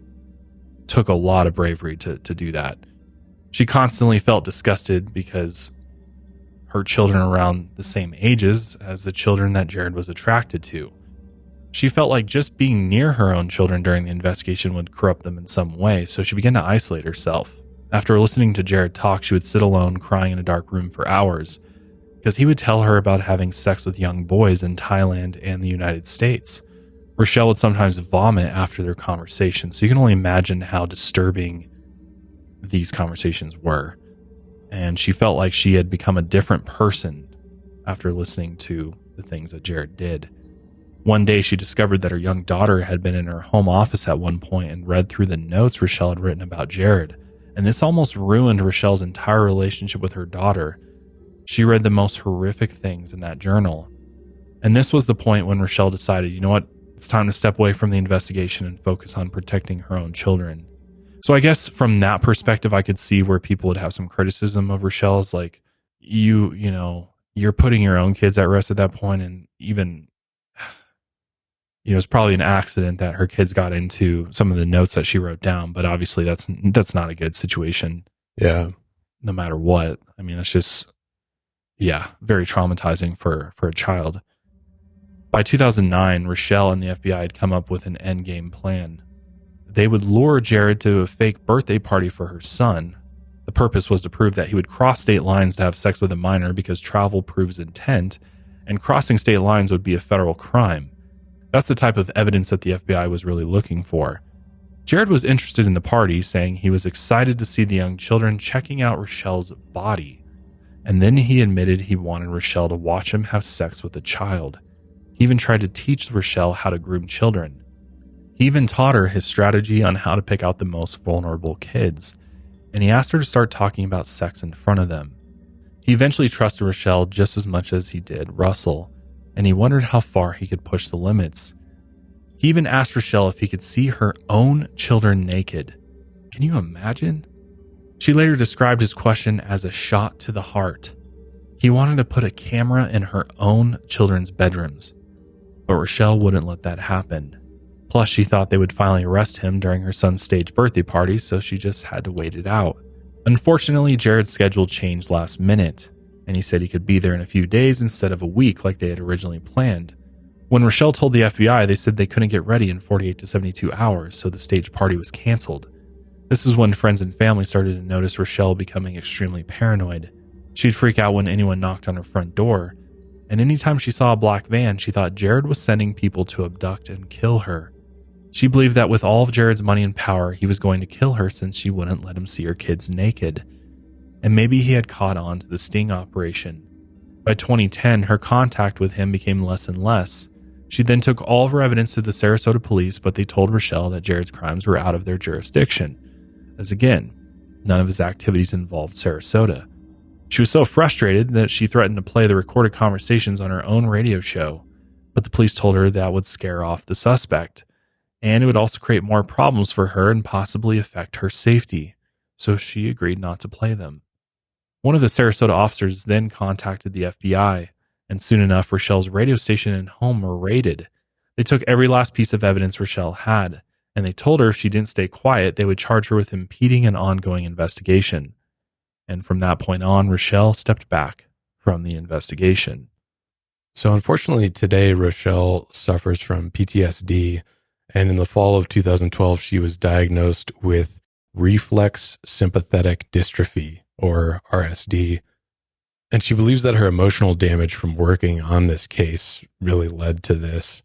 took a lot of bravery to do that. She constantly felt disgusted because her children are around the same ages as the children that Jared was attracted to. She felt like just being near her own children during the investigation would corrupt them in some way, so she began to isolate herself. After listening to Jared talk, she would sit alone crying in a dark room for hours because he would tell her about having sex with young boys in Thailand and the United States. Rochelle would sometimes vomit after their conversations, so you can only imagine how disturbing these conversations were. And she felt like she had become a different person after listening to the things that Jared did. One day, she discovered that her young daughter had been in her home office at one point and read through the notes Rochelle had written about Jared. And this almost ruined Rochelle's entire relationship with her daughter. She read the most horrific things in that journal. And this was the point when Rochelle decided, you know what? It's time to step away from the investigation and focus on protecting her own children. So I guess from that perspective, I could see where people would have some criticism of Rochelle. Is like, you're putting your own kids at rest at that point. And even it's probably an accident that her kids got into some of the notes that she wrote down, but obviously that's not a good situation. Yeah. No matter what. I mean, it's just, very traumatizing for a child. By 2009, Rochelle and the FBI had come up with an endgame plan. They would lure Jared to a fake birthday party for her son. The purpose was to prove that he would cross state lines to have sex with a minor because travel proves intent, and crossing state lines would be a federal crime. That's the type of evidence that the FBI was really looking for. Jared was interested in the party, saying he was excited to see the young children checking out Rochelle's body. And then he admitted he wanted Rochelle to watch him have sex with a child. He even tried to teach Rochelle how to groom children. He even taught her his strategy on how to pick out the most vulnerable kids. And he asked her to start talking about sex in front of them. He eventually trusted Rochelle just as much as he did Russel, and he wondered how far he could push the limits. He even asked Rochelle if he could see her own children naked. Can you imagine? She later described his question as a shot to the heart. He wanted to put a camera in her own children's bedrooms, but Rochelle wouldn't let that happen. Plus, she thought they would finally arrest him during her son's staged birthday party, so she just had to wait it out. Unfortunately, Jared's schedule changed last minute, and he said he could be there in a few days instead of a week like they had originally planned. When Rochelle told the FBI, they said they couldn't get ready in 48 to 72 hours, so the staged party was canceled. This is when friends and family started to notice Rochelle becoming extremely paranoid. She'd freak out when anyone knocked on her front door, and anytime she saw a black van, she thought Jared was sending people to abduct and kill her. She believed that with all of Jared's money and power, he was going to kill her since she wouldn't let him see her kids naked. And maybe he had caught on to the sting operation. By 2010, her contact with him became less and less. She then took all of her evidence to the Sarasota police, but they told Rochelle that Jared's crimes were out of their jurisdiction, as again, none of his activities involved Sarasota. She was so frustrated that she threatened to play the recorded conversations on her own radio show, but the police told her that would scare off the suspect, and it would also create more problems for her and possibly affect her safety, so she agreed not to play them. One of the Sarasota officers then contacted the FBI, and soon enough, Rochelle's radio station and home were raided. They took every last piece of evidence Rochelle had, and they told her if she didn't stay quiet, they would charge her with impeding an ongoing investigation. And from that point on, Rochelle stepped back from the investigation. So unfortunately, today, Rochelle suffers from PTSD, and in the fall of 2012, she was diagnosed with reflex sympathetic dystrophy, or RSD. And she believes that her emotional damage from working on this case really led to this.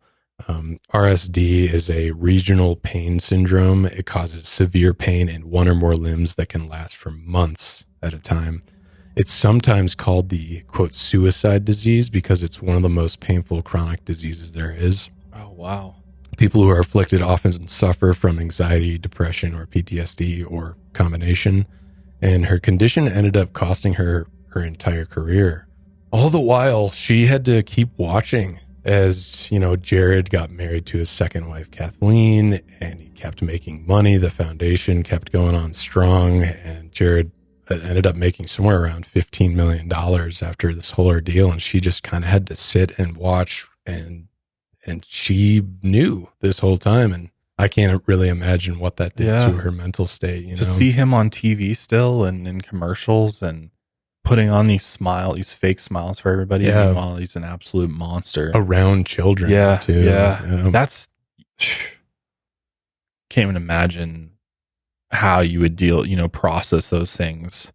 RSD is a regional pain syndrome. It causes severe pain in one or more limbs that can last for months at a time. It's sometimes called the, quote, suicide disease because it's one of the most painful chronic diseases there is. Oh, wow. People who are afflicted often suffer from anxiety, depression, or PTSD, or combination. And her condition ended up costing her her entire career. All the while, she had to keep watching as, Jared got married to his second wife, Kathleen, and he kept making money. The foundation kept going on strong, and Jared ended up making somewhere around $15 million after this whole ordeal. And she just kind of had to sit and watch, and she knew this whole time. And I can't really imagine what that did to her mental state. To see him on TV still and in commercials and putting on these fake smiles for everybody. Yeah. Meanwhile, he's an absolute monster around children. Too. Yeah. That's, can't even imagine how you would process those things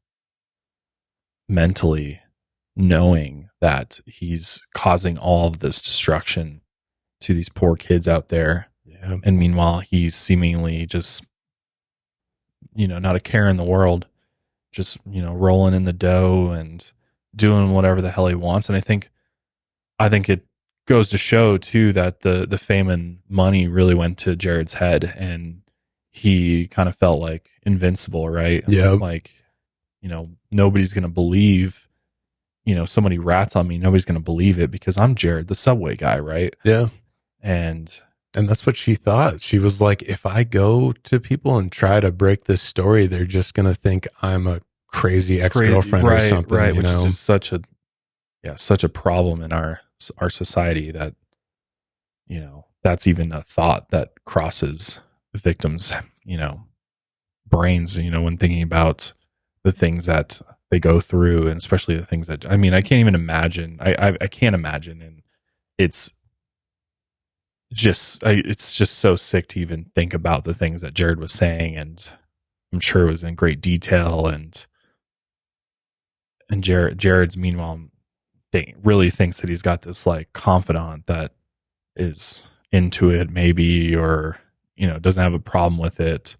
mentally, knowing that he's causing all of this destruction to these poor kids out there. Yeah. And meanwhile, he's seemingly just, not a care in the world, just, rolling in the dough and doing whatever the hell he wants. And I think it goes to show too that the fame and money really went to Jared's head, and he kind of felt like invincible, right? Yeah. Like, nobody's going to believe, somebody rats on me. Nobody's going to believe it because I'm Jared, the subway guy. Right. Yeah. And that's what she thought. She was like, if I go to people and try to break this story, they're just going to think I'm a crazy ex-girlfriend or something. Right. Which is just such a problem in our society that, that's even a thought that crosses victims, brains, when thinking about the things that they go through, and especially the things that, I can't even imagine. I can't imagine. And it's just so sick to even think about the things that Jared was saying. And I'm sure it was in great detail. And Jared's meanwhile really thinks that he's got this like confidant that is into it maybe, or, doesn't have a problem with it.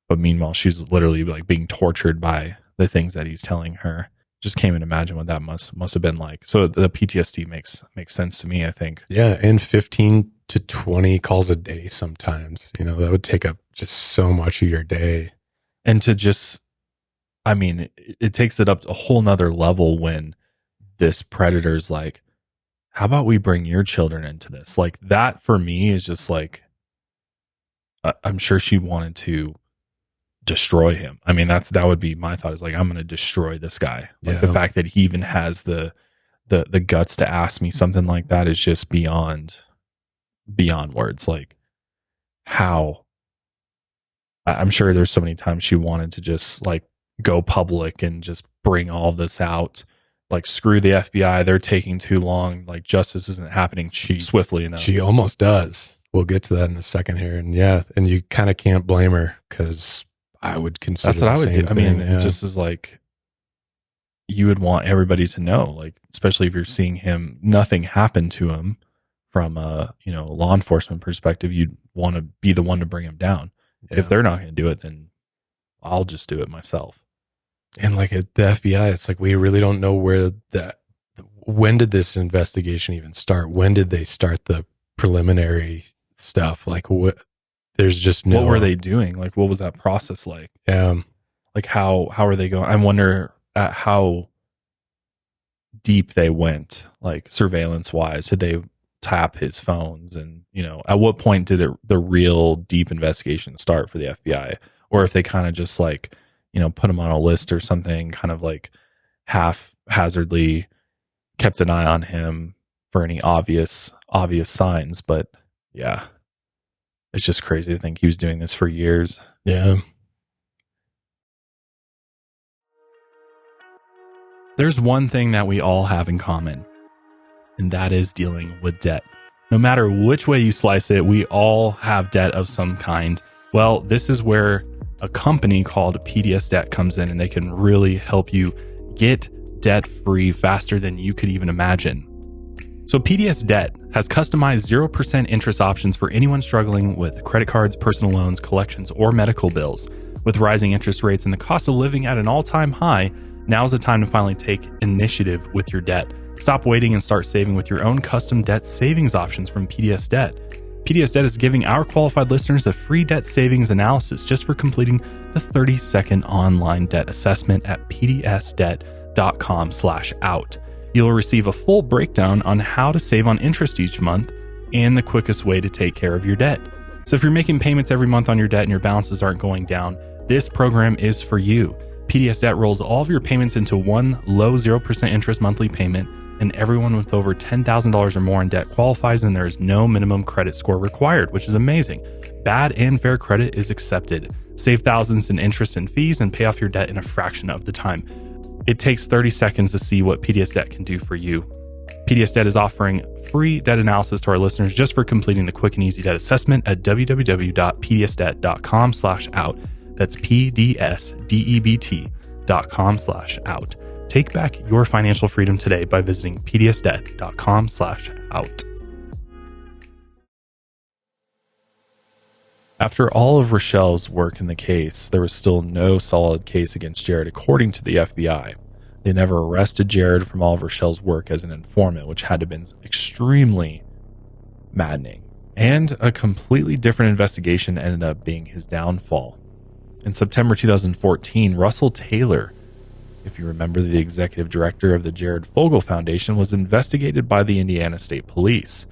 But meanwhile, she's literally like being tortured by the things that he's telling her. Just can't even imagine what that must have been like. So the PTSD makes sense to me, I think. Yeah, and 15 to 20 calls a day sometimes. That would take up just so much of your day. And to just, it takes it up a whole nother level when this predator's like, how about we bring your children into this? Like, that for me is just like, I'm sure she wanted to destroy him. That would be my thought, is like, I'm going to destroy this guy. Like, the fact that he even has the guts to ask me something like that is just beyond words. Like, how, I'm sure there's so many times she wanted to just like go public and just bring all of this out. Like, screw the FBI, they're taking too long. Like, justice isn't happening swiftly enough. She almost does. We'll get to that in a second here. And and you kind of can't blame her, because I would consider that's what I would do. Thing. It just is like, you would want everybody to know, like, especially if you're seeing him, nothing happened to him from a law enforcement perspective, you'd want to be the one to bring him down. Yeah. If they're not going to do it, then I'll just do it myself. And like at the FBI, it's like, we really don't know when did this investigation even start? When did they start the preliminary stuff? Like, there's just no. What were they doing? Like, what was that process like? Like, how are they going? I wonder at how deep they went, like surveillance wise. Did they tap his phones? And, at what point did the real deep investigation start for the FBI? Or if they kind of just like, put him on a list or something, kind of like haphazardly kept an eye on him for any obvious signs. But yeah, it's just crazy to think he was doing this for years. Yeah. There's one thing that we all have in common, and that is dealing with debt. No matter which way you slice it, we all have debt of some kind. Well, this is where a company called PDS Debt comes in, and they can really help you get debt free faster than you could even imagine. So PDS Debt has customized 0% interest options for anyone struggling with credit cards, personal loans, collections, or medical bills. With rising interest rates and the cost of living at an all-time high, now's the time to finally take initiative with your debt. Stop waiting and start saving with your own custom debt savings options from PDS Debt. PDS Debt is giving our qualified listeners a free debt savings analysis just for completing the 30-second online debt assessment at pdsdebt.com/out. You'll receive a full breakdown on how to save on interest each month and the quickest way to take care of your debt. So if you're making payments every month on your debt and your balances aren't going down, this program is for you. PDS Debt rolls all of your payments into one low 0% interest monthly payment, and everyone with over $10,000 or more in debt qualifies, and there is no minimum credit score required, which is amazing. Bad and fair credit is accepted. Save thousands in interest and fees and pay off your debt in a fraction of the time. It takes 30 seconds to see what PDS Debt can do for you. PDS Debt is offering free debt analysis to our listeners just for completing the quick and easy debt assessment at www.pdsdebt.com/out. That's pdsdebt.com/out. Take back your financial freedom today by visiting pdsdebt.com/out. After all of Rochelle's work in the case, there was still no solid case against Jared, according to the FBI. They never arrested Jared from all of Rochelle's work as an informant, which had to have been extremely maddening. And a completely different investigation ended up being his downfall. In September 2014, Russel Taylor, if you remember, the executive director of the Jared Fogle Foundation, was investigated by the Indiana State Police.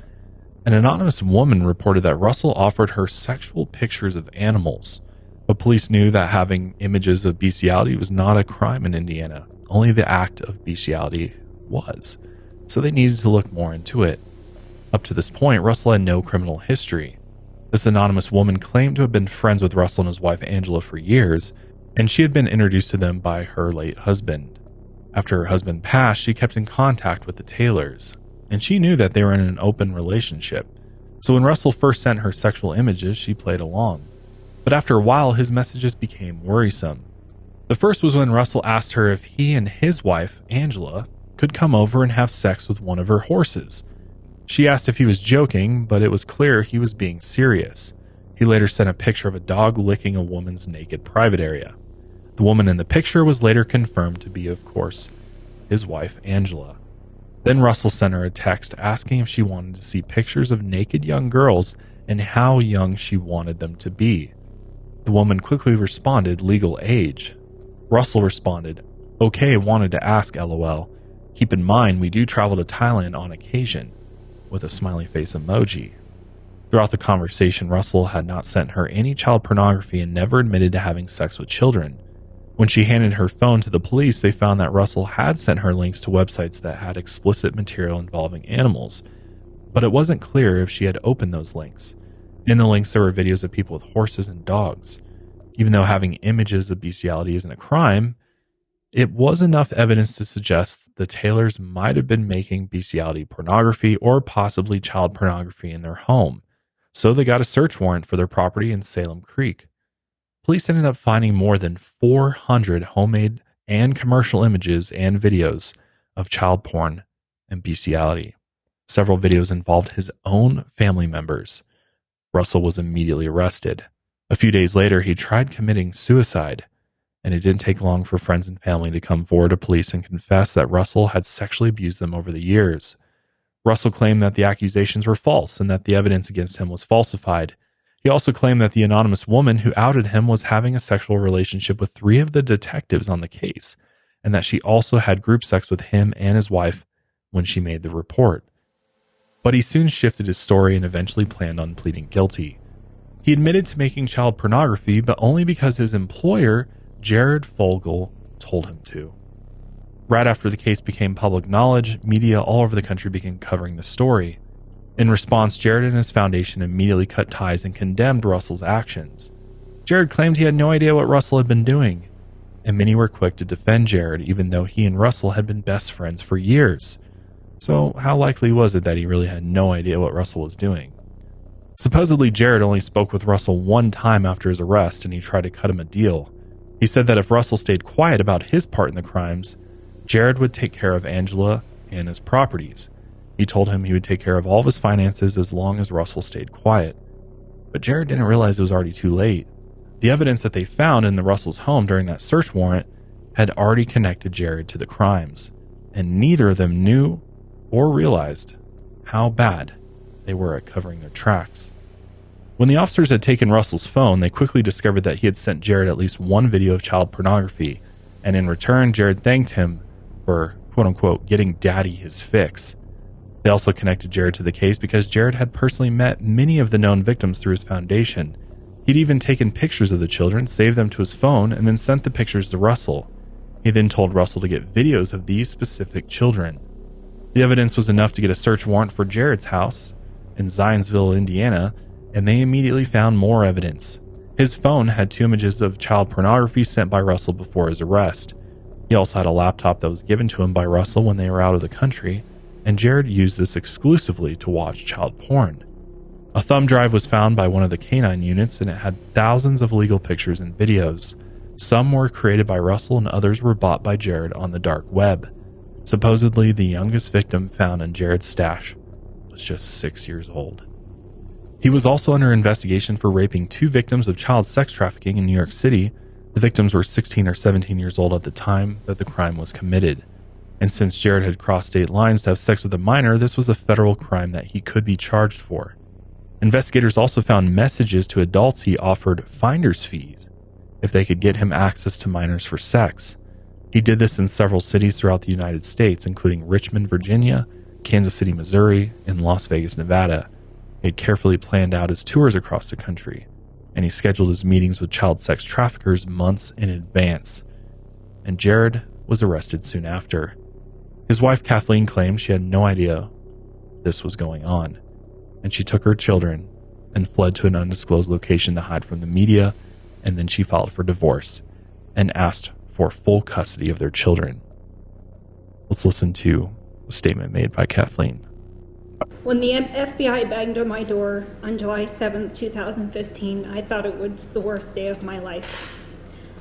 An anonymous woman reported that Russel offered her sexual pictures of animals, but police knew that having images of bestiality was not a crime in Indiana. Only the act of bestiality was. So they needed to look more into it. Up to this point, Russel had no criminal history. This anonymous woman claimed to have been friends with Russel and his wife Angela for years, and she had been introduced to them by her late husband. After her husband passed, she kept in contact with the Taylors, and she knew that they were in an open relationship. So when Russel first sent her sexual images, she played along. But after a while, his messages became worrisome. The first was when Russel asked her if he and his wife, Angela, could come over and have sex with one of her horses. She asked if he was joking, but it was clear he was being serious. He later sent a picture of a dog licking a woman's naked private area. The woman in the picture was later confirmed to be, of course, his wife, Angela. Then Russel sent her a text asking if she wanted to see pictures of naked young girls and how young she wanted them to be. The woman quickly responded, legal age. Russel responded, okay, wanted to ask, LOL. Keep in mind, we do travel to Thailand on occasion, with a smiley face emoji. Throughout the conversation, Russel had not sent her any child pornography and never admitted to having sex with children. When she handed her phone to the police, they found that Russel had sent her links to websites that had explicit material involving animals, but it wasn't clear if she had opened those links. In the links, there were videos of people with horses and dogs. Even though having images of bestiality isn't a crime, it was enough evidence to suggest the Taylors might have been making bestiality pornography or possibly child pornography in their home, so they got a search warrant for their property in Salem Creek. Police ended up finding more than 400 homemade and commercial images and videos of child porn and bestiality. Several videos involved his own family members. Russel was immediately arrested. A few days later, he tried committing suicide, and it didn't take long for friends and family to come forward to police and confess that Russel had sexually abused them over the years. Russel claimed that the accusations were false and that the evidence against him was falsified. He also claimed that the anonymous woman who outed him was having a sexual relationship with 3 of the detectives on the case, and that she also had group sex with him and his wife when she made the report. But he soon shifted his story and eventually planned on pleading guilty. He admitted to making child pornography, but only because his employer, Jared Fogle, told him to. Right after the case became public knowledge, media all over the country began covering the story. In response, Jared and his foundation immediately cut ties and condemned Russel's actions. Jared claimed he had no idea what Russel had been doing, and many were quick to defend Jared, even though he and Russel had been best friends for years. So how likely was it that he really had no idea what Russel was doing? Supposedly, Jared only spoke with Russel one time after his arrest, and he tried to cut him a deal. He said that if Russel stayed quiet about his part in the crimes, Jared would take care of Angela and his properties. He told him he would take care of all of his finances as long as Russel stayed quiet. But Jared didn't realize it was already too late. The evidence that they found in the Russel's home during that search warrant had already connected Jared to the crimes, and neither of them knew or realized how bad they were at covering their tracks. When the officers had taken Russel's phone, they quickly discovered that he had sent Jared at least one video of child pornography, and in return, Jared thanked him for, quote-unquote, getting daddy his fix. They also connected Jared to the case because Jared had personally met many of the known victims through his foundation. He'd even taken pictures of the children, saved them to his phone, and then sent the pictures to Russel. He then told Russel to get videos of these specific children. The evidence was enough to get a search warrant for Jared's house in Zionsville, Indiana, and they immediately found more evidence. His phone had 2 images of child pornography sent by Russel before his arrest. He also had a laptop that was given to him by Russel when they were out of the country, and Jared used this exclusively to watch child porn. A thumb drive was found by one of the canine units, and it had thousands of illegal pictures and videos. Some were created by Russel and others were bought by Jared on the dark web. Supposedly, the youngest victim found in Jared's stash was just 6 years old. He was also under investigation for raping 2 victims of child sex trafficking in New York City. The victims were 16 or 17 years old at the time that the crime was committed. And since Jared had crossed state lines to have sex with a minor, this was a federal crime that he could be charged for. Investigators also found messages to adults he offered finder's fees if they could get him access to minors for sex. He did this in several cities throughout the United States, including Richmond, Virginia, Kansas City, Missouri, and Las Vegas, Nevada. He had carefully planned out his tours across the country, and he scheduled his meetings with child sex traffickers months in advance. And Jared was arrested soon after. His wife Kathleen claimed she had no idea this was going on. And she took her children and fled to an undisclosed location to hide from the media, and then she filed for divorce and asked for full custody of their children. Let's listen to a statement made by Kathleen. When the FBI banged on my door on July 7th, 2015, I thought it was the worst day of my life.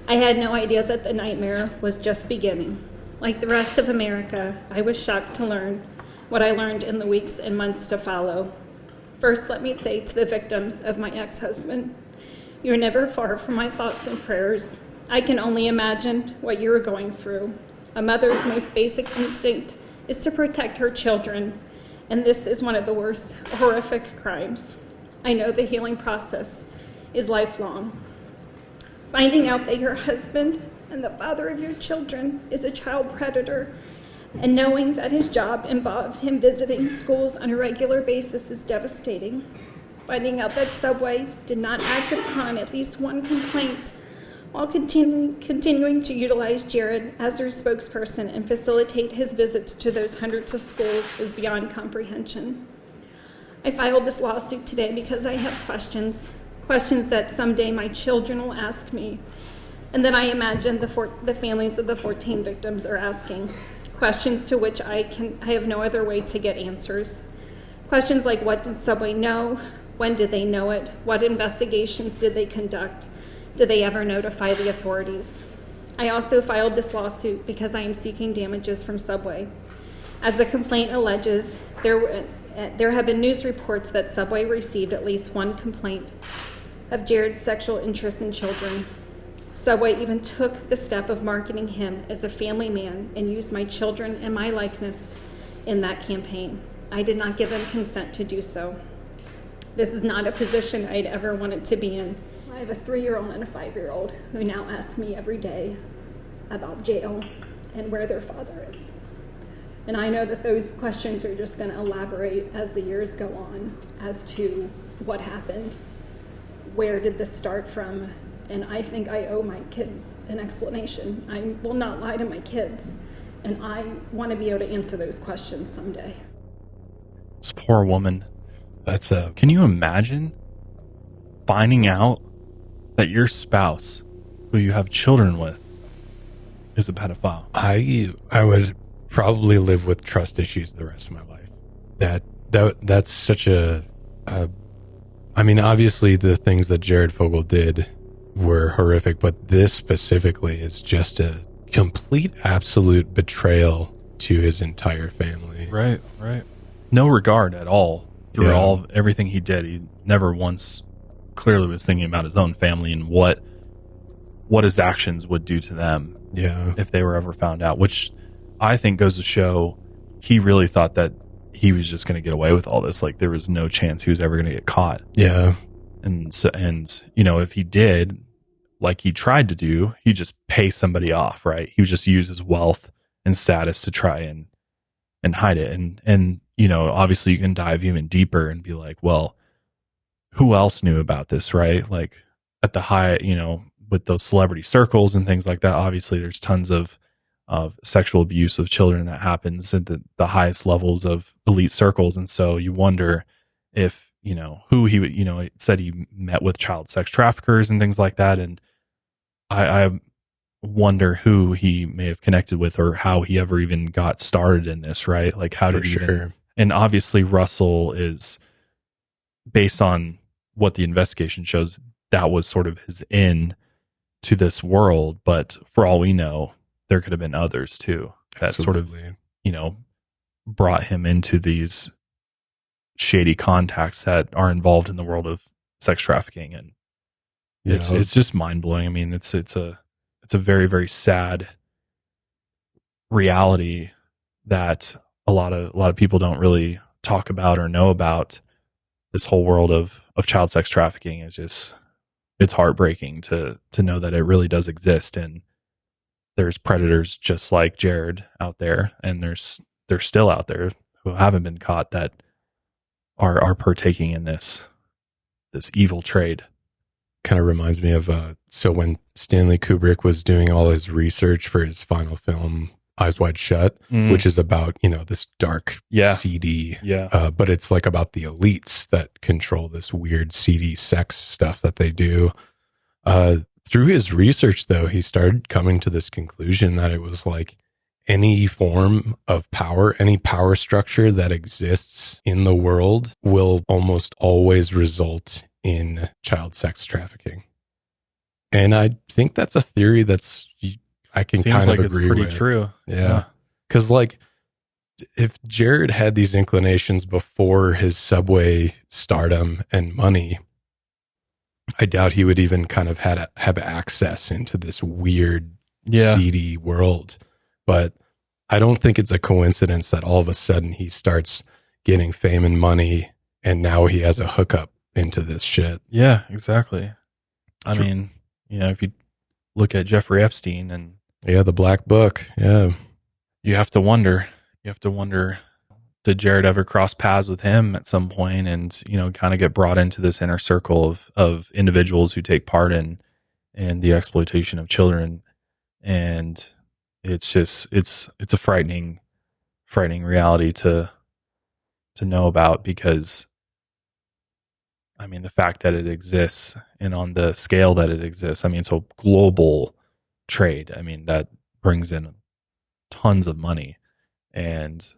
I had no idea that the nightmare was just beginning. Like the rest of America, I was shocked to learn what I learned in the weeks and months to follow. First, let me say to the victims of my ex-husband, you're never far from my thoughts and prayers. I can only imagine what you were going through. A mother's most basic instinct is to protect her children, and this is one of the worst horrific crimes. I know the healing process is lifelong. Finding out that your husband and the father of your children is a child predator, and knowing that his job involved him visiting schools on a regular basis is devastating. Finding out that Subway did not act upon at least one complaint while continuing to utilize Jared as their spokesperson and facilitate his visits to those hundreds of schools is beyond comprehension. I filed this lawsuit today because I have questions that someday my children will ask me, and that I imagine the families of the 14 victims are asking. Questions to which I have no other way to get answers. Questions like, what did Subway know? When did they know it? What investigations did they conduct? Did they ever notify the authorities? I also filed this lawsuit because I am seeking damages from Subway. As the complaint alleges, there have been news reports that Subway received at least one complaint of Jared's sexual interest in children. Subway even took the step of marketing him as a family man and used my children and my likeness in that campaign. I did not give them consent to do so. This is not a position I'd ever wanted to be in. I have a 3-year-old and a 5-year-old who now ask me every day about jail and where their father is. And I know that those questions are just going to elaborate as the years go on as to what happened, where did this start from, and I think I owe my kids an explanation. I will not lie to my kids, and I want to be able to answer those questions someday. This poor woman. Can you imagine finding out that your spouse, who you have children with, is a pedophile? I would probably live with trust issues the rest of my life. That's such a I mean, obviously the things that Jared Fogle did were horrific, but this specifically is just a complete absolute betrayal to his entire family. Right. No regard at all through everything he did. He never once clearly was thinking about his own family and what his actions would do to them if they were ever found out, which I think goes to show he really thought that he was just going to get away with all this. Like, there was no chance he was ever going to get caught. Yeah. And if he did, like he tried to do, he'd just pay somebody off, right? He would just use his wealth and status to try and hide it. And obviously you can dive even deeper and be like, well, who else knew about this, right? Like at the high, with those celebrity circles and things like that, obviously there's tons of sexual abuse of children that happens at the highest levels of elite circles. And so you wonder if, who he would, it said he met with child sex traffickers and things like that. And I wonder who he may have connected with or how he ever even got started in this, right? Like how did he even, and obviously Russel is, based on what the investigation shows, that was sort of his in to this world. But for all we know, there could have been others too that sort of, brought him into these shady contacts that are involved in the world of sex trafficking. And it's just mind blowing. I mean, it's a very, very sad reality that a lot of people don't really talk about or know about. This whole world of child sex trafficking is just, it's heartbreaking to know that it really does exist. And there's predators just like Jared out there, and they're still out there who haven't been caught that are partaking in this evil trade. Kind of reminds me of so when Stanley Kubrick was doing all his research for his final film, Eyes Wide Shut, which is about, this dark, seedy, but it's like about the elites that control this weird, seedy sex stuff that they do. Through his research, though, he started coming to this conclusion that it was like any form of power, any power structure that exists in the world will almost always result in child sex trafficking. And I think that's a theory I can Seems kind like of it's agree pretty with. true. Yeah. Because if Jared had these inclinations before his Subway stardom and money, I doubt he would even kind of have access into this weird, seedy world. But I don't think it's a coincidence that all of a sudden he starts getting fame and money, and now he has a hookup into this shit. Yeah, exactly. I mean, if you look at Jeffrey Epstein and the Black Book, you have to wonder, did Jared ever cross paths with him at some point and, kind of get brought into this inner circle of individuals who take part in the exploitation of children. And it's just, it's a frightening reality to know about, because I mean, the fact that it exists and on the scale that it exists, I mean, it's a global trade. I mean, that brings in tons of money, and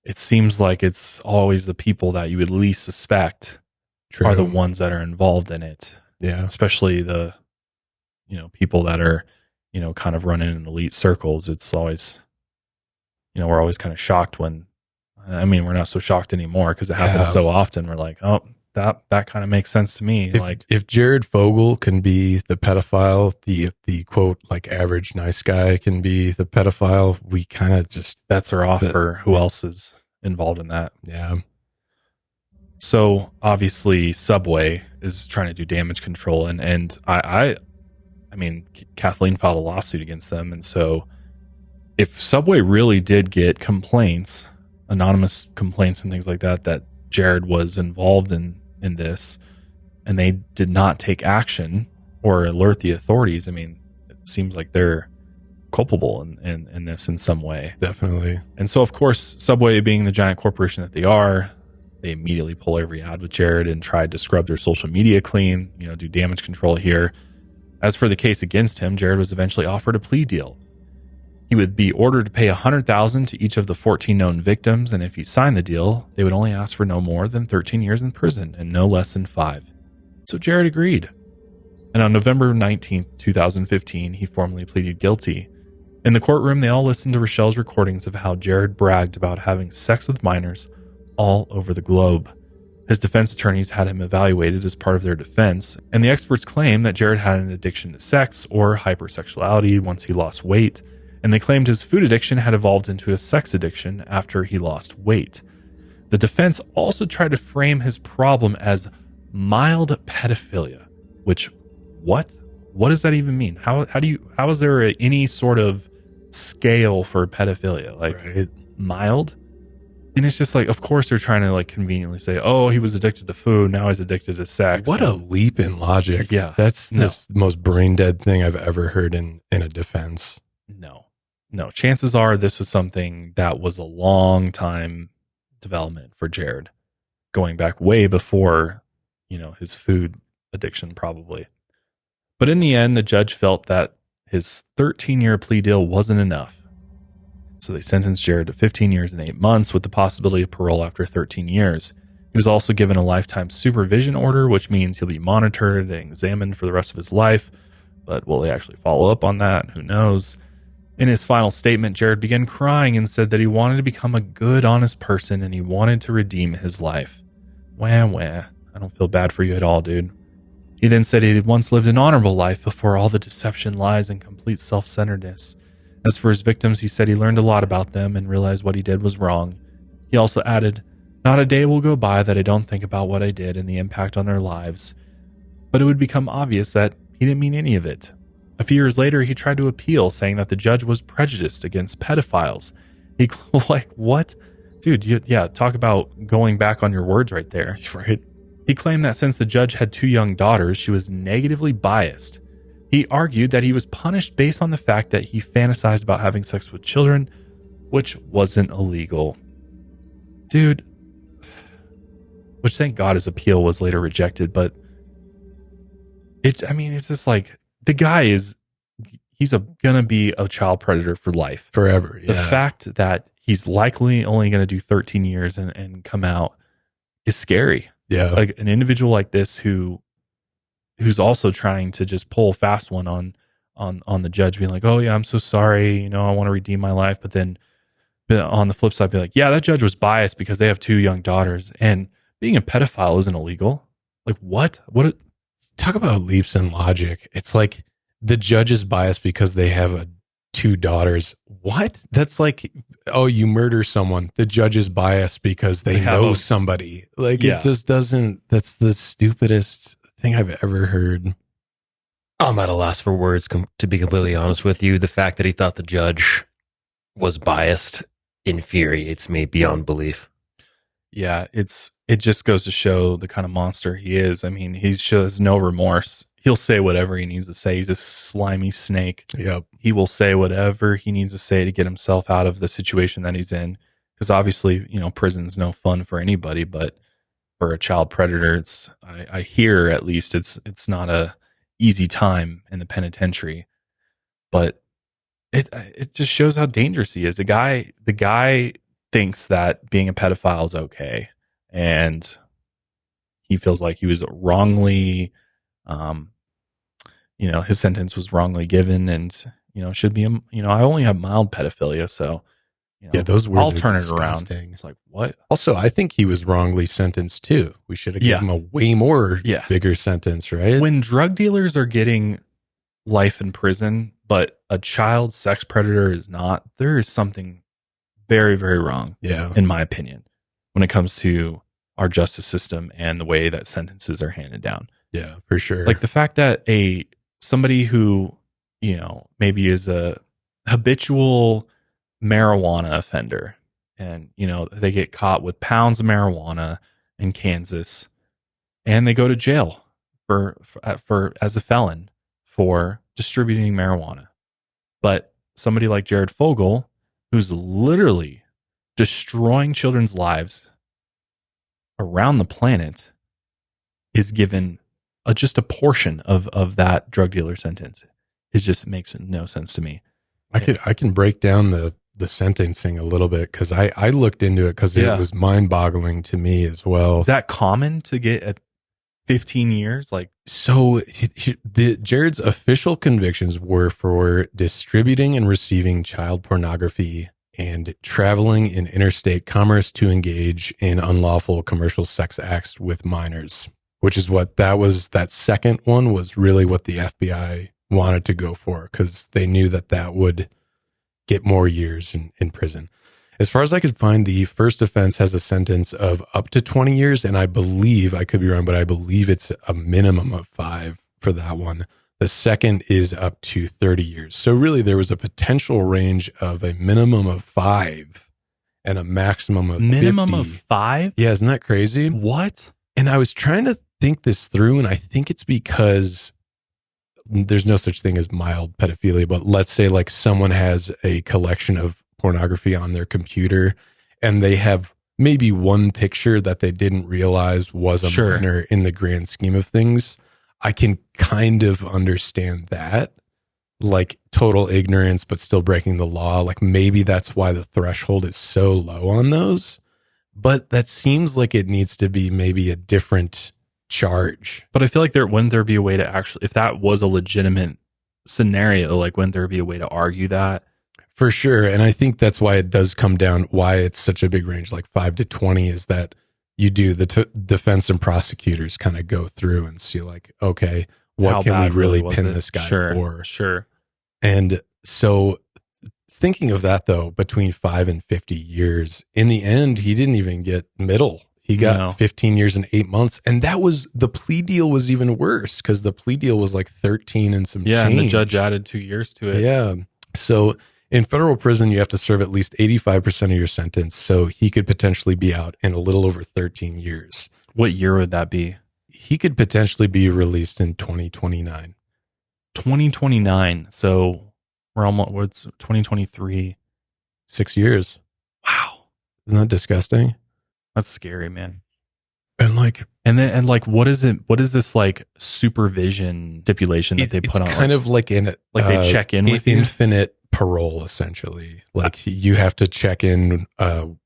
it seems like it's always the people that you would least suspect are the ones that are involved in it. Yeah. Especially the, people that are, kind of running in elite circles. It's always, we're always kind of shocked when, I mean, we're not so shocked anymore because it happens so often. We're like, oh, that kind of makes sense to me. If Jared Fogle can be the pedophile, the quote, like average nice guy can be the pedophile, we kind of just bets are off for who else is involved in that. Yeah. So obviously Subway is trying to do damage control, and I mean, Kathleen filed a lawsuit against them. And so if Subway really did get complaints, anonymous complaints and things like that Jared was involved in this, and they did not take action or alert the authorities, I mean, it seems like they're culpable in this in some way. Definitely. And so, of course, Subway, being the giant corporation that they are, they immediately pull every ad with Jared and tried to scrub their social media clean, do damage control here. As for the case against him, Jared was eventually offered a plea deal. He would be ordered to pay $100,000 to each of the 14 known victims, and if he signed the deal, they would only ask for no more than 13 years in prison and no less than 5. So Jared agreed. And on November 19th, 2015, he formally pleaded guilty. In the courtroom, they all listened to Rochelle's recordings of how Jared bragged about having sex with minors all over the globe. His defense attorneys had him evaluated as part of their defense, and the experts claimed that Jared had an addiction to sex or hypersexuality once he lost weight, and they claimed his food addiction had evolved into a sex addiction after he lost weight. The defense also tried to frame his problem as mild pedophilia, which, what does that even mean? How is there any sort of scale for pedophilia? Like, mild? And it's just like, of course they're trying to like conveniently say, oh, he was addicted to food, now he's addicted to sex. What a leap in logic. Yeah. That's the most brain dead thing I've ever heard in a defense. No, chances are this was something that was a long time development for Jared, going back way before, his food addiction probably. But in the end, the judge felt that his 13-year plea deal wasn't enough. So they sentenced Jared to 15 years and 8 months with the possibility of parole after 13 years. He was also given a lifetime supervision order, which means he'll be monitored and examined for the rest of his life. But will they actually follow up on that? Who knows? In his final statement, Jared began crying and said that he wanted to become a good, honest person and he wanted to redeem his life. Wah. I don't feel bad for you at all, dude. He then said he had once lived an honorable life before all the deception, lies, and complete self-centeredness. As for his victims, he said he learned a lot about them and realized what he did was wrong. He also added, "Not a day will go by that I don't think about what I did and the impact on their lives." But it would become obvious that he didn't mean any of it. A few years later, he tried to appeal, saying that the judge was prejudiced against pedophiles. He, like, what? Dude, talk about going back on your words right there. Right. He claimed that since the judge had 2 young daughters, she was negatively biased. He argued that he was punished based on the fact that he fantasized about having sex with children, which wasn't illegal. Dude, which thank God his appeal was later rejected, but it's just like, the guy he's gonna be a child predator for life. Forever. Yeah. The fact that he's likely only gonna do 13 years and come out is scary. Yeah. Like an individual like this who's also trying to just pull a fast one on the judge, being like, oh yeah, I'm so sorry, I want to redeem my life. But then on the flip side, be like, yeah, that judge was biased because they have 2 young daughters, and being a pedophile isn't illegal. Like what? Talk about leaps in logic. It's like the judge is biased because they have 2 daughters. What? That's like, oh, you murder someone. The judge is biased because they know somebody. Like, yeah. It just doesn't. That's the stupidest thing I've ever heard. I'm at a loss for words, to be completely honest with you. The fact that he thought the judge was biased infuriates me beyond belief. Yeah, it just goes to show the kind of monster he is. I mean, he shows no remorse. He'll say whatever he needs to say. He's a slimy snake. Yep. He will say whatever he needs to say to get himself out of the situation that he's in. Because obviously, prison's no fun for anybody, but for a child predator, I hear at least it's not a easy time in the penitentiary. But it just shows how dangerous he is. The guy thinks that being a pedophile is okay, and he feels like he was wrongly, his sentence was wrongly given, and should be, I only have mild pedophilia, so yeah, those words I'll turn it disgusting. around. It's like, what? Also, I think he was wrongly sentenced too. We should have given him a way more bigger sentence, right? When drug dealers are getting life in prison, but a child sex predator is not, there is something very, very wrong, in my opinion, when it comes to our justice system and the way that sentences are handed down. Yeah, for sure. Like the fact that somebody who, maybe is a habitual marijuana offender, and, they get caught with pounds of marijuana in Kansas, and they go to jail for as a felon for distributing marijuana. But somebody like Jared Fogle, who's literally destroying children's lives around the planet, is given just a portion of that drug dealer sentence. It just makes no sense to me. I can break down the sentencing a little bit, because I looked into it because it was mind-boggling to me as well. Is that common to get at 15 years? Like, so Jared's official convictions were for distributing and receiving child pornography and traveling in interstate commerce to engage in unlawful commercial sex acts with minors, which is what that second one was really what the FBI wanted to go for, because they knew that would get more years in prison. As far as I could find, the first offense has a sentence of up to 20 years, and I believe, I could be wrong, but I believe it's a minimum of 5 for that one. The second is up to 30 years. So really, there was a potential range of a minimum of 5 and a maximum of minimum 50. of 5? Yeah, isn't that crazy? What? And I was trying to think this through, and I think it's because there's no such thing as mild pedophilia, but let's say like someone has a collection of pornography on their computer, and they have maybe one picture that they didn't realize was a minor in the grand scheme of things. I can kind of understand that, like total ignorance, but still breaking the law. Like maybe that's why the threshold is so low on those, but that seems like it needs to be maybe a different charge. But I feel like wouldn't there be a way to actually, if that was a legitimate scenario, like wouldn't there be a way to argue that? For sure. And I think that's why it does come down, why it's such a big range, like 5 to 20, is that you do the defense and prosecutors kind of go through and see like, okay, what can we really pin this guy for? Sure. And so thinking of that though, between 5 and 50 years, in the end, he didn't even get middle. He got 15 years and 8 months. And the plea deal was even worse, because the plea deal was like 13 and some change. And the judge added 2 years to it. Yeah. So in federal prison, you have to serve at least 85% of your sentence. So he could potentially be out in a little over 13 years. What year would that be? He could potentially be released in 2029. 2029. So we're almost, what's 2023? 6 years. Wow. Isn't that disgusting? That's scary, man. And like, and like, what is it? What is this like supervision stipulation that they put on? It's kind of like in like they check in with you? Infinite parole, essentially. Like you have to check in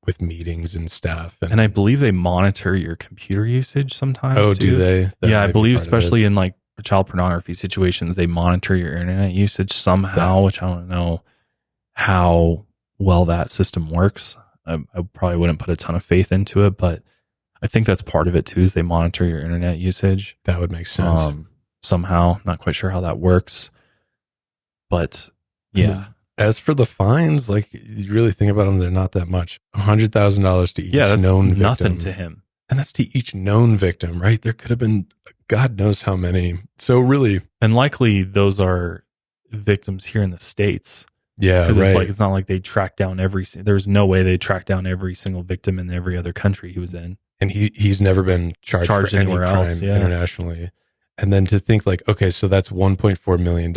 with meetings and stuff. And I believe they monitor your computer usage sometimes. Oh, too. do they? That Yeah, I might be believe, part of it. especially in like child pornography situations, they monitor your internet usage somehow, which I don't know how well that system works. I probably wouldn't put a ton of faith into it, but I think that's part of it too, is they monitor your internet usage. That would make sense. Somehow. Not quite sure how that works. But yeah. As for the fines, like you really think about them, they're not that much. $100,000 to each that's known victim. Nothing to him. And that's to each known victim, right? There could have been God knows how many. So really, and likely those are victims here in the States. Yeah, because right. it's not like they track down there's no way they track down every single victim in every other country he was in. And he's never been charged for any anywhere crime else, yeah. internationally. And then to think like, okay, so that's $1.4 million,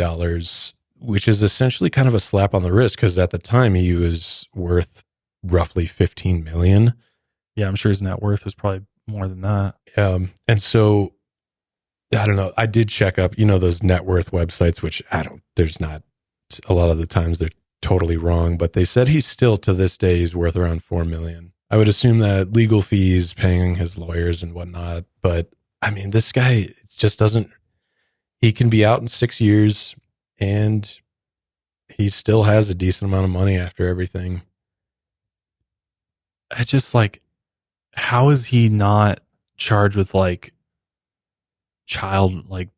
which is essentially kind of a slap on the wrist, because at the time he was worth roughly 15 million. Yeah, I'm sure his net worth was probably more than that. And so I don't know. I did check up, those net worth websites, which there's not, a lot of the times they're totally wrong, but they said he's still to this day, he's worth around 4 million. I would assume that legal fees, paying his lawyers and whatnot. But I mean, this guy just doesn't, he can be out in 6 years and he still has a decent amount of money after everything. It's just like, how is he not charged with like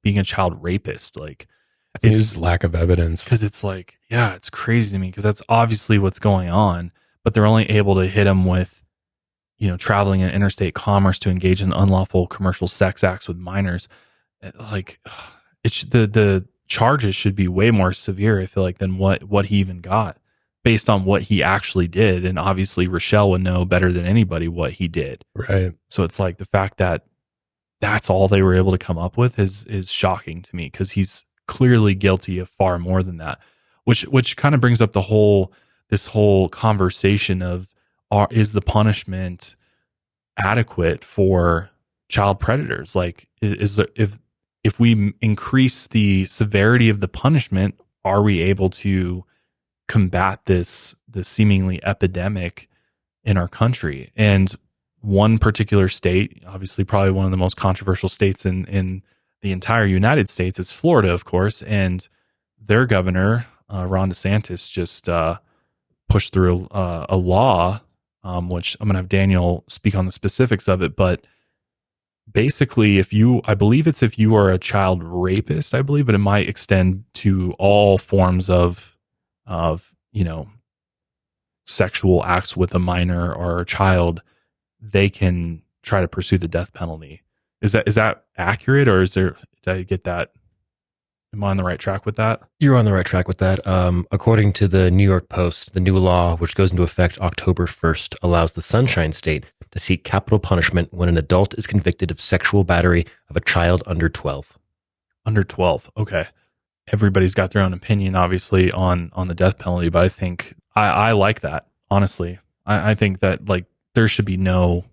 being a child rapist? Like, I think it's lack of evidence. Because it's like, yeah, it's crazy to me, because that's obviously what's going on, but they're only able to hit him with, traveling in interstate commerce to engage in unlawful commercial sex acts with minors. Like, the charges should be way more severe, I feel like, than what he even got, based on what he actually did. And obviously Rochelle would know better than anybody what he did. Right. So it's like the fact that that's all they were able to come up with is shocking to me, because he's clearly guilty of far more than that, which kind of brings up this whole conversation of, is the punishment adequate for child predators? Like, if we increase the severity of the punishment, are we able to combat this seemingly epidemic in our country? And one particular state, obviously probably one of the most controversial states in the entire United States, is Florida, of course. And their governor, Ron DeSantis, just pushed through a law, which I'm going to have Daniel speak on the specifics of it. But basically, if you are a child rapist, I believe, but it might extend to all forms of sexual acts with a minor or a child, they can try to pursue the death penalty. Is that accurate, or did I get that? Am I on the right track with that? You're on the right track with that. According to the New York Post, the new law, which goes into effect October 1st, allows the Sunshine State to seek capital punishment when an adult is convicted of sexual battery of a child under 12. Under 12. Okay. Everybody's got their own opinion, obviously, on the death penalty, but I think I like that, honestly. I think that, like, there should be no,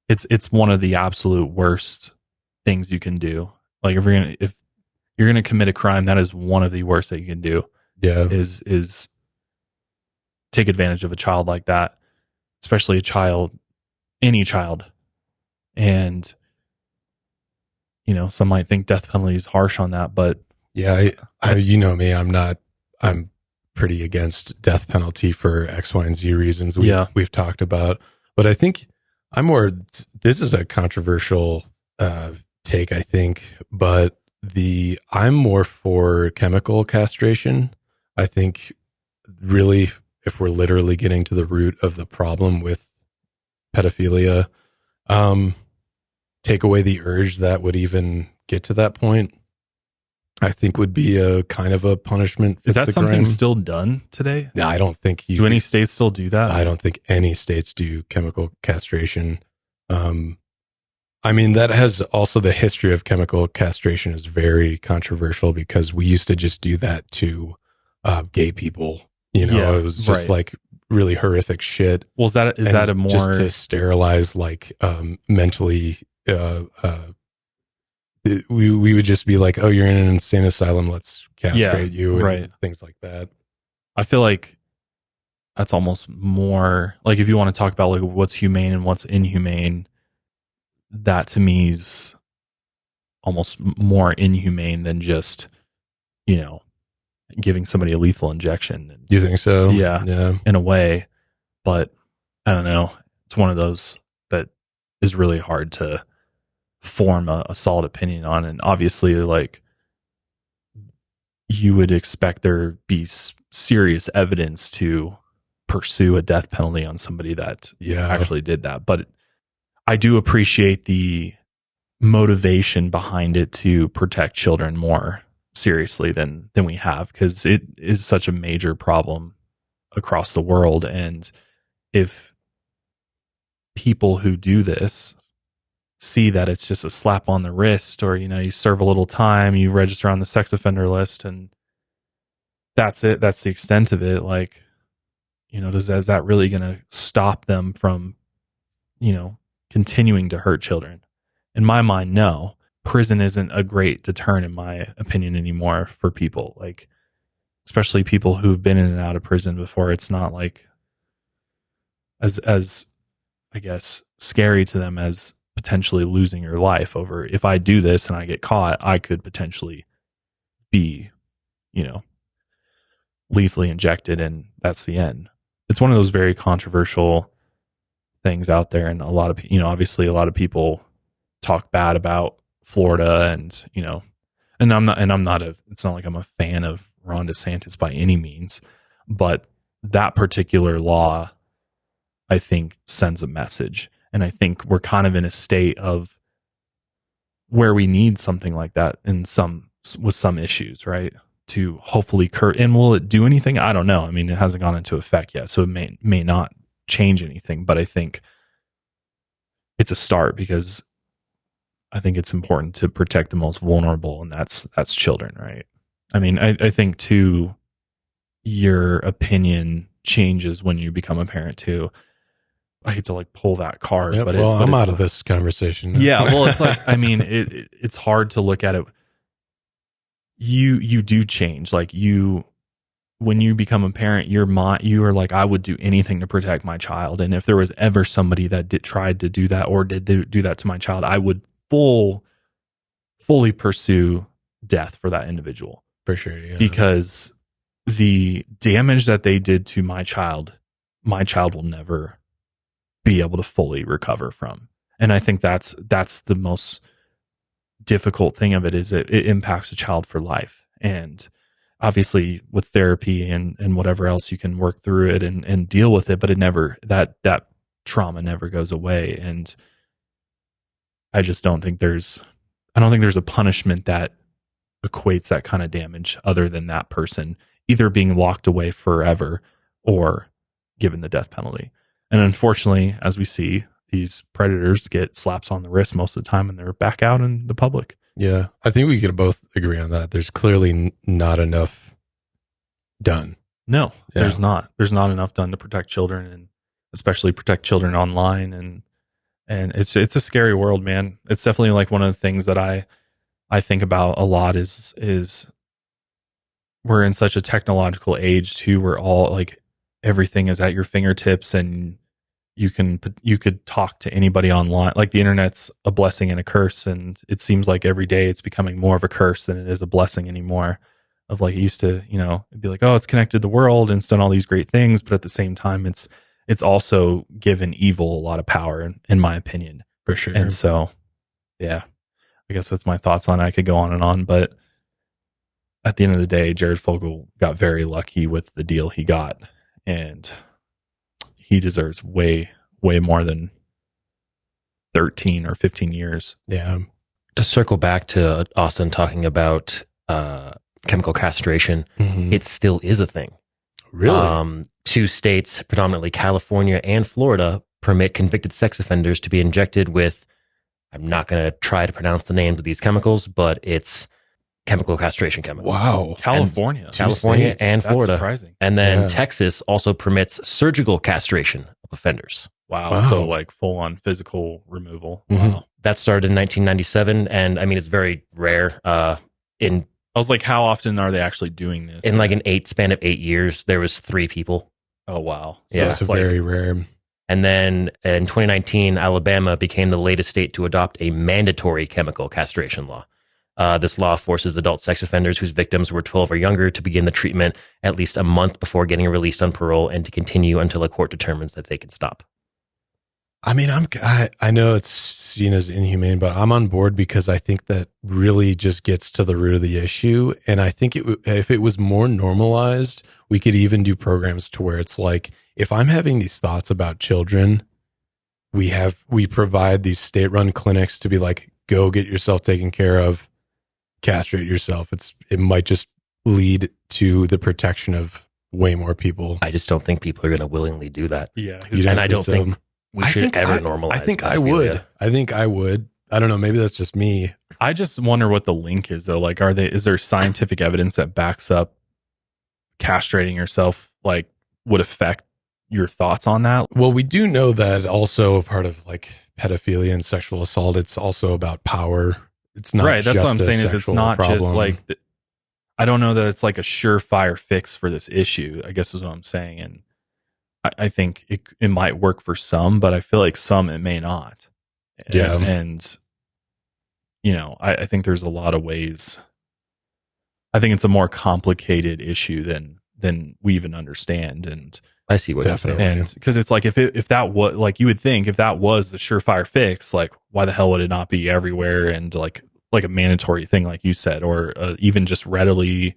it's one of the absolute worst things you can do. Like, if you're gonna commit a crime, that is one of the worst that you can do. Yeah. Is take advantage of a child like that, especially any child. And some might think death penalty is harsh on that, but yeah, you know me, I'm pretty against death penalty for X, Y, and Z reasons we've talked about. But I think this is a controversial take, I think, but I'm more for chemical castration. I think really, if we're literally getting to the root of the problem with pedophilia, take away the urge that would even get to that point, I think would be a kind of a punishment. Is that something still done today? No, I don't think do any states still do that? I don't think any states do chemical castration. I mean, that has also the history of chemical castration is very controversial because we used to just do that to gay people. You know, Yeah, it was just right. like really horrific shit. Well, is that And a more just to sterilize like mentally we would just be like, oh, you're in an insane asylum, let's castrate you and right. things like that. I feel like that's almost more like if you want to talk about like what's humane and what's inhumane, that to me is almost more inhumane than just, you know, giving somebody a lethal injection. You think so? Yeah. In a way. But I don't know. It's one of those that is really hard to form a solid opinion on. And obviously, like, you would expect there be serious evidence to pursue a death penalty on somebody that actually did that. But I do appreciate the motivation behind it to protect children more seriously than we have, because it is such a major problem across the world. And if people who do this see that it's just a slap on the wrist, or, you know, you serve a little time, you register on the sex offender list, and that's it, that's the extent of it, like, you know, is that really going to stop them from, you know, continuing to hurt children? In my mind, no. Prison isn't a great deterrent, in my opinion, anymore for people, like, especially people who've been in and out of prison before. It's not like as I guess scary to them as potentially losing your life over, if I do this and I get caught, I could potentially be, you know, lethally injected, and that's the end. It's one of those very controversial things out there, and a lot of, you know, obviously a lot of people talk bad about Florida, and, you know, and I'm not it's not like I'm a fan of Ron DeSantis by any means, but that particular law, I think, sends a message. And I think we're kind of in a state of where we need something like that with some issues, right? To hopefully and will it do anything? I don't know. I mean, it hasn't gone into effect yet, so it may not change anything, but I think it's a start, because I think it's important to protect the most vulnerable, and that's children, right? I mean, I think too, your opinion changes when you become a parent too. I hate to like pull that card, Yep, but I'm out of this conversation now. Yeah, well, it's like, I mean, it's hard to look at it. You do change, like, when you become a parent, you are like, I would do anything to protect my child, and if there was ever somebody that tried to do that or did do that to my child, I would fully pursue death for that individual, for sure. Yeah. Because the damage that they did to my child will never be able to fully recover from. And I think that's the most difficult thing of it, is it impacts a child for life. And obviously with therapy and whatever else, you can work through it and deal with it, but it never, that trauma never goes away. And I just don't think there's a punishment that equates that kind of damage other than that person either being locked away forever or given the death penalty. And unfortunately, as we see, these predators get slaps on the wrist most of the time, and they're back out in the public. Yeah, I think we could both agree on that. There's clearly not enough done. No, there's not. There's not enough done to protect children, and especially protect children online. And it's a scary world, man. It's definitely like one of the things that I think about a lot is we're in such a technological age too, where all, like, everything is at your fingertips, and you could talk to anybody online. Like, the internet's a blessing and a curse, and it seems like every day it's becoming more of a curse than it is a blessing anymore. Of like, it used to, you know, it'd be like, oh, it's connected the world and it's done all these great things, but at the same time, it's also given evil a lot of power, in my opinion. For sure. And so, yeah, I guess that's my thoughts on it. I could go on and on, but at the end of the day, Jared Fogle got very lucky with the deal he got, and he deserves way more than 13 or 15 years. Yeah. To circle back to Austin talking about chemical castration, it still is a thing. Really? 2 states, predominantly California and Florida, permit convicted sex offenders to be injected with I'm not going to try to pronounce the names of these chemicals, but it's chemical castration chemicals. Wow. California. California states. and That's Florida. surprising. And then Yeah. Texas also permits surgical castration of offenders. Wow. Wow. So like full on physical removal. Mhm. Wow. That started in 1997, and I mean it's very rare. In I was like, how often are they actually doing this? like an span of 8 years, there was 3 people. Oh, wow. So Yeah. it's It's like, very rare. And then in 2019, Alabama became the latest state to adopt a mandatory chemical castration law. This law forces adult sex offenders whose victims were 12 or younger to begin the treatment at least a month before getting released on parole and to continue until a court determines that they can stop. I mean, I know it's seen as inhumane, but I'm on board because I think that really just gets to the root of the issue. And I think if it was more normalized, we could even do programs to where it's like, if I'm having these thoughts about children, we provide these state-run clinics to be like, go get yourself taken care of, castrate yourself. It might just lead to the protection of way more people. I just don't think people are going to willingly do that. yeah. You And I don't think we should think ever normalize. I think I pedophilia. would. I think I would. I don't know. Maybe that's just me. I just wonder what the link is though. Like, is there scientific evidence that backs up castrating yourself, like would affect your thoughts on that? Well, we do know that also a part of like pedophilia and sexual assault, it's also about power. It's not Right. That's just what I'm a saying is it's sexual not just problem. like, I don't know that it's like a surefire fix for this issue, I guess is what I'm saying. And I think it might work for some, but I feel like some it may not. Yeah. And you know, I think there's a lot of ways. I think it's a more complicated issue than we even understand. And I see what you're saying. Definitely. and because it's like if that was like, you would think if that was the surefire fix, like why the hell would it not be everywhere and like a mandatory thing, like you said, or even just readily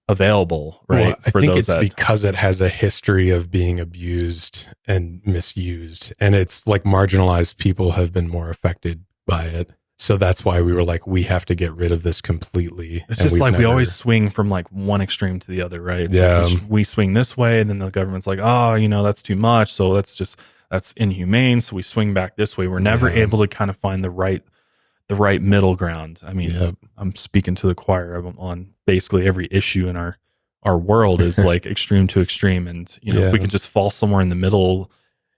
available, right? Well, I think it's because it has a history of being abused and misused, and it's like marginalized people have been more affected by it. So that's why we were like, we have to get rid of this completely. It's And just we've like we never- always swing from like one extreme to the other, right? It's Yeah. like we swing this way, and then the government's like, oh, you know, that's too much, so that's inhumane. So we swing back this way. We're never Yeah. able to kind of find the right middle ground. I mean, Yep. I'm speaking to the choir on basically every issue in our world is like extreme to extreme, and you know, if we Yeah. could just fall somewhere in the middle,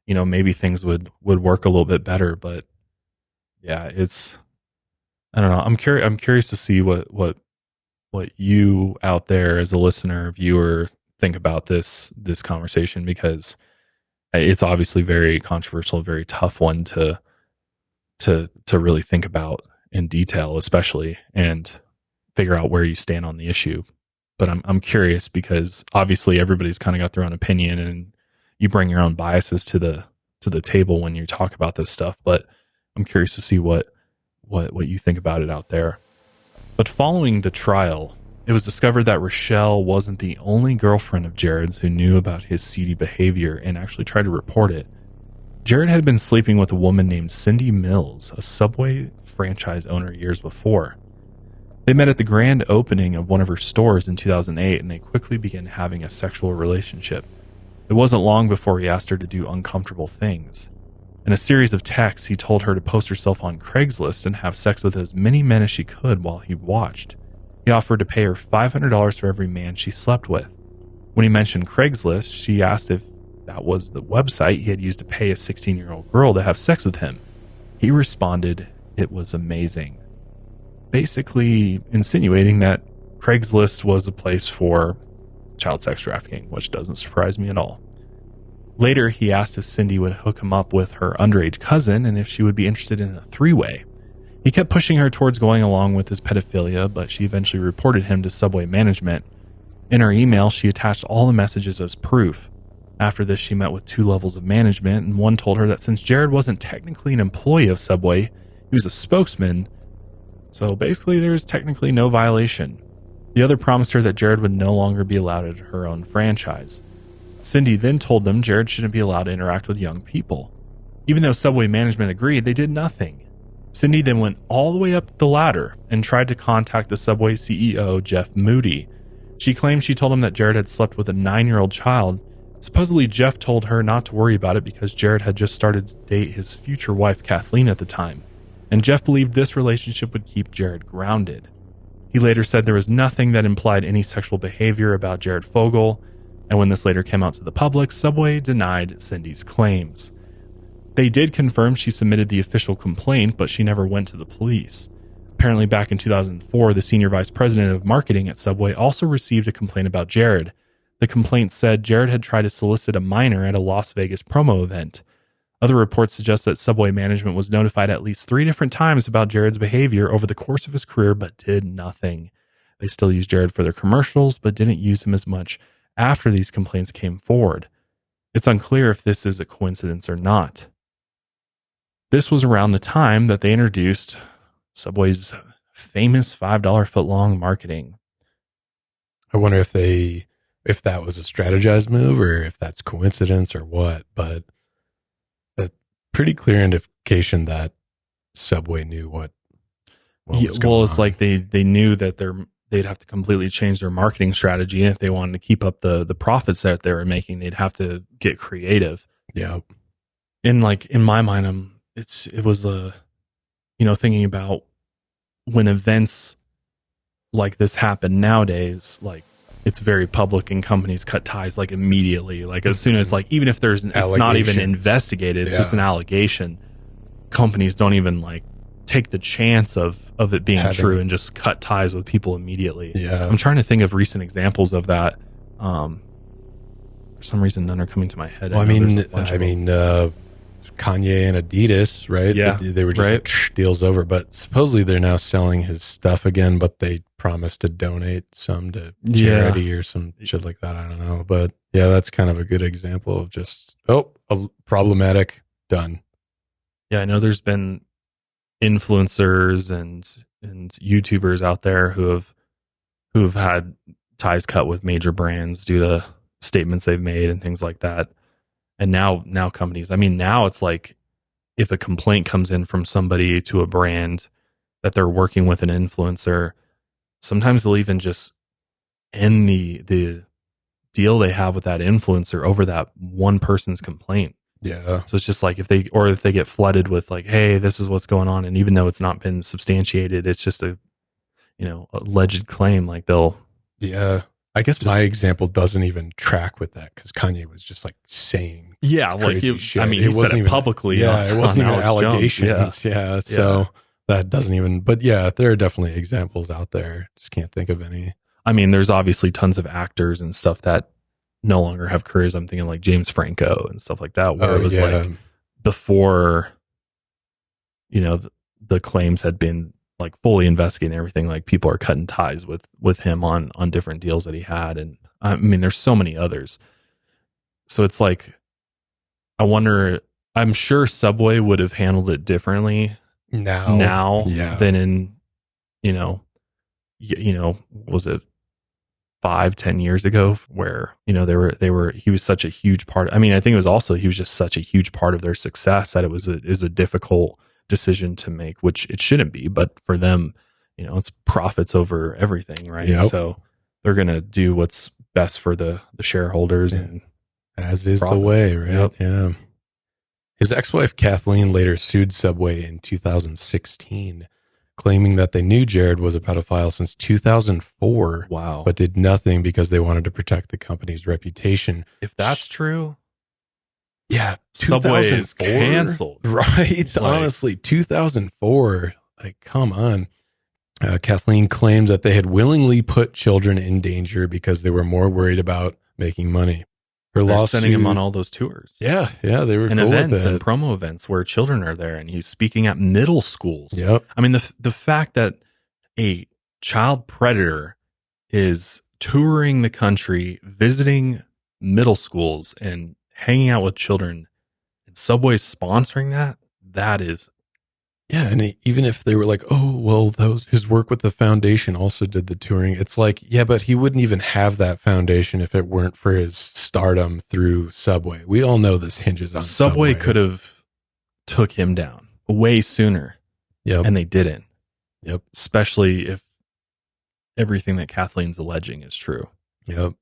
you know, maybe things would work a little bit better. But yeah, I don't know. I'm curious to see what you out there as a listener, viewer, think about this conversation, because it's obviously very controversial, very tough one to really think about in detail, especially, and figure out where you stand on the issue. But I'm curious because obviously everybody's kind of got their own opinion, and you bring your own biases to the table when you talk about this stuff. But I'm curious to see what you think about it out there. But following the trial, it was discovered that Rochelle wasn't the only girlfriend of Jared's who knew about his seedy behavior and actually tried to report it. Jared had been sleeping with a woman named Cindy Mills, a Subway franchise owner, years before. They met at the grand opening of one of her stores in 2008, and they quickly began having a sexual relationship. It wasn't long before he asked her to do uncomfortable things. In a series of texts, he told her to post herself on Craigslist and have sex with as many men as she could while he watched. He offered to pay her $500 for every man she slept with. When he mentioned Craigslist, she asked if that was the website he had used to pay a 16-year-old girl to have sex with him. He responded, "It was amazing," basically insinuating that Craigslist was a place for child sex trafficking, which doesn't surprise me at all. Later, he asked if Cindy would hook him up with her underage cousin and if she would be interested in a three-way. He kept pushing her towards going along with his pedophilia, but she eventually reported him to Subway management. In her email, she attached all the messages as proof. After this, she met with 2 levels of management, and one told her that since Jared wasn't technically an employee of Subway, he was a spokesman, so basically there's technically no violation. The other promised her that Jared would no longer be allowed at her own franchise. Cindy then told them Jared shouldn't be allowed to interact with young people. Even though Subway management agreed, they did nothing. Cindy then went all the way up the ladder and tried to contact the Subway CEO, Jeff Moody. She claimed she told him that Jared had slept with a 9-year-old child. Supposedly, Jeff told her not to worry about it because Jared had just started to date his future wife, Kathleen, at the time. and Jeff believed this relationship would keep Jared grounded. He later said there was nothing that implied any sexual behavior about Jared Fogle, and when this later came out to the public, Subway denied Cindy's claims. They did confirm she submitted the official complaint, but she never went to the police. Apparently back in 2004, the senior vice president of marketing at Subway also received a complaint about Jared. The complaint said Jared had tried to solicit a minor at a Las Vegas promo event. Other reports suggest that Subway management was notified at least 3 different times about Jared's behavior over the course of his career, but did nothing. They still used Jared for their commercials, but didn't use him as much after these complaints came forward. It's unclear if this is a coincidence or not. This was around the time that they introduced Subway's famous $5 footlong marketing. I wonder if that was a strategized move or if that's coincidence or what, but a pretty clear indication that Subway knew what was going on. It's like they knew that they'd have to completely change their marketing strategy, and if they wanted to keep up the profits that they were making, they'd have to get creative. Yeah. And like in my mind, it was thinking about when events like this happen nowadays, like it's very public and companies cut ties like immediately. Like as soon as even if it's not even investigated, it's just an allegation. Companies don't even like take the chance of it being true and just cut ties with people immediately. Yeah. I'm trying to think of recent examples of that. For some reason, none are coming to my head. Well, Kanye and Adidas, right? Yeah. They were just like, deals over, but supposedly they're now selling his stuff again, but they promised to donate some to charity or some shit like that. I don't know. But yeah, that's kind of a good example of just, problematic, done. Yeah, I know there's been influencers and YouTubers out there who have had ties cut with major brands due to statements they've made and things like that. And now companies, now it's like if a complaint comes in from somebody to a brand that they're working with an influencer, sometimes they'll even just end the deal they have with that influencer over that one person's complaint. Yeah. So it's just like if they get flooded with like, hey, this is what's going on, and even though it's not been substantiated, it's just a alleged claim, like they'll. Yeah. I guess my example doesn't even track with that because Kanye was just like saying crazy shit. He said it publicly. Yeah, it wasn't even allegations. Yeah. So that doesn't even, but yeah, there are definitely examples out there. Just can't think of any. There's obviously tons of actors and stuff that no longer have careers. I'm thinking like James Franco and stuff like that, where it was like before, the claims had been like fully investigating everything, like people are cutting ties with him on different deals that he had. And there's so many others. So it's like, I wonder, I'm sure Subway would have handled it differently now than in, was it 5-10 years ago where, he was such a huge part. I think it was also, he was just such a huge part of their success that is a difficult decision to make, which it shouldn't be, but for them, it's profits over everything, right? Yep. So they're gonna do what's best for the shareholders, and as is profits. the way, right? Yep. Yeah. His ex-wife Kathleen later sued Subway in 2016, claiming that they knew Jared was a pedophile since 2004. Wow. But did nothing because they wanted to protect the company's reputation. If that's true, yeah, Subway is canceled. Right. Honestly, 2004. Like, come on. Kathleen claims that they had willingly put children in danger because they were more worried about making money. Her lawsuit, sending him on all those tours. Yeah, they were and cool events with it. and promo events where children are there, and he's speaking at middle schools. Yep. The fact that a child predator is touring the country, visiting middle schools, and hanging out with children, and Subway's sponsoring that is. Yeah, and even if they were like, oh, well, his work with the foundation also did the touring. It's like, yeah, but he wouldn't even have that foundation if it weren't for his stardom through Subway. We all know this hinges on Subway. Could have took him down way sooner. Yep. And they didn't. Yep. Especially if everything that Kathleen's alleging is true. Yep.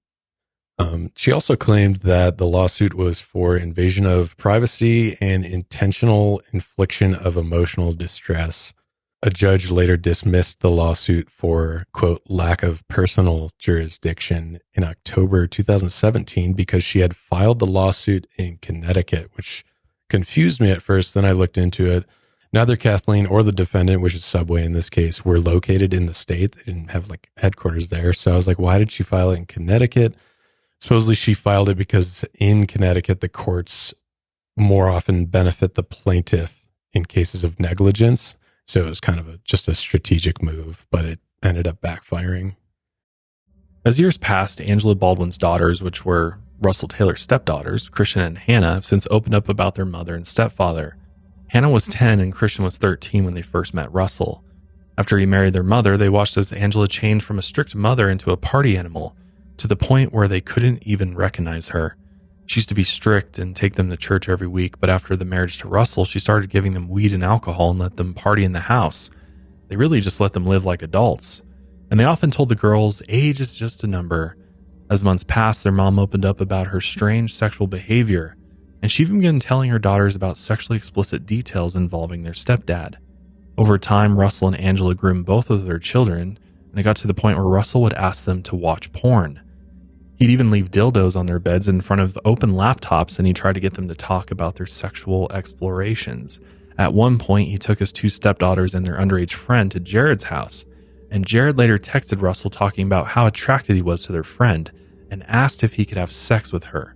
She also claimed that the lawsuit was for invasion of privacy and intentional infliction of emotional distress. A judge later dismissed the lawsuit for, quote, lack of personal jurisdiction in October 2017 because she had filed the lawsuit in Connecticut, which confused me at first. Then I looked into it. Neither Kathleen or the defendant, which is Subway in this case, were located in the state. They didn't have like headquarters there. So I was like, why did she file it in Connecticut? Supposedly she filed it because in Connecticut, the courts more often benefit the plaintiff in cases of negligence. So it was kind of just a strategic move, but it ended up backfiring. As years passed, Angela Baldwin's daughters, which were Russell Taylor's stepdaughters, Christian and Hannah, have since opened up about their mother and stepfather. Hannah was 10 and Christian was 13 when they first met Russell. After he married their mother, they watched as Angela changed from a strict mother into a party animal, to the point where they couldn't even recognize her. She used to be strict and take them to church every week, but after the marriage to Russell, she started giving them weed and alcohol and let them party in the house. They really just let them live like adults. And they often told the girls, age is just a number. As months passed, their mom opened up about her strange sexual behavior, and she even began telling her daughters about sexually explicit details involving their stepdad. Over time, Russell and Angela groomed both of their children, and it got to the point where Russell would ask them to watch porn. He'd even leave dildos on their beds in front of open laptops, and he tried to get them to talk about their sexual explorations. At one point, he took his two stepdaughters and their underage friend to Jared's house, and Jared later texted Russell talking about how attracted he was to their friend and asked if he could have sex with her.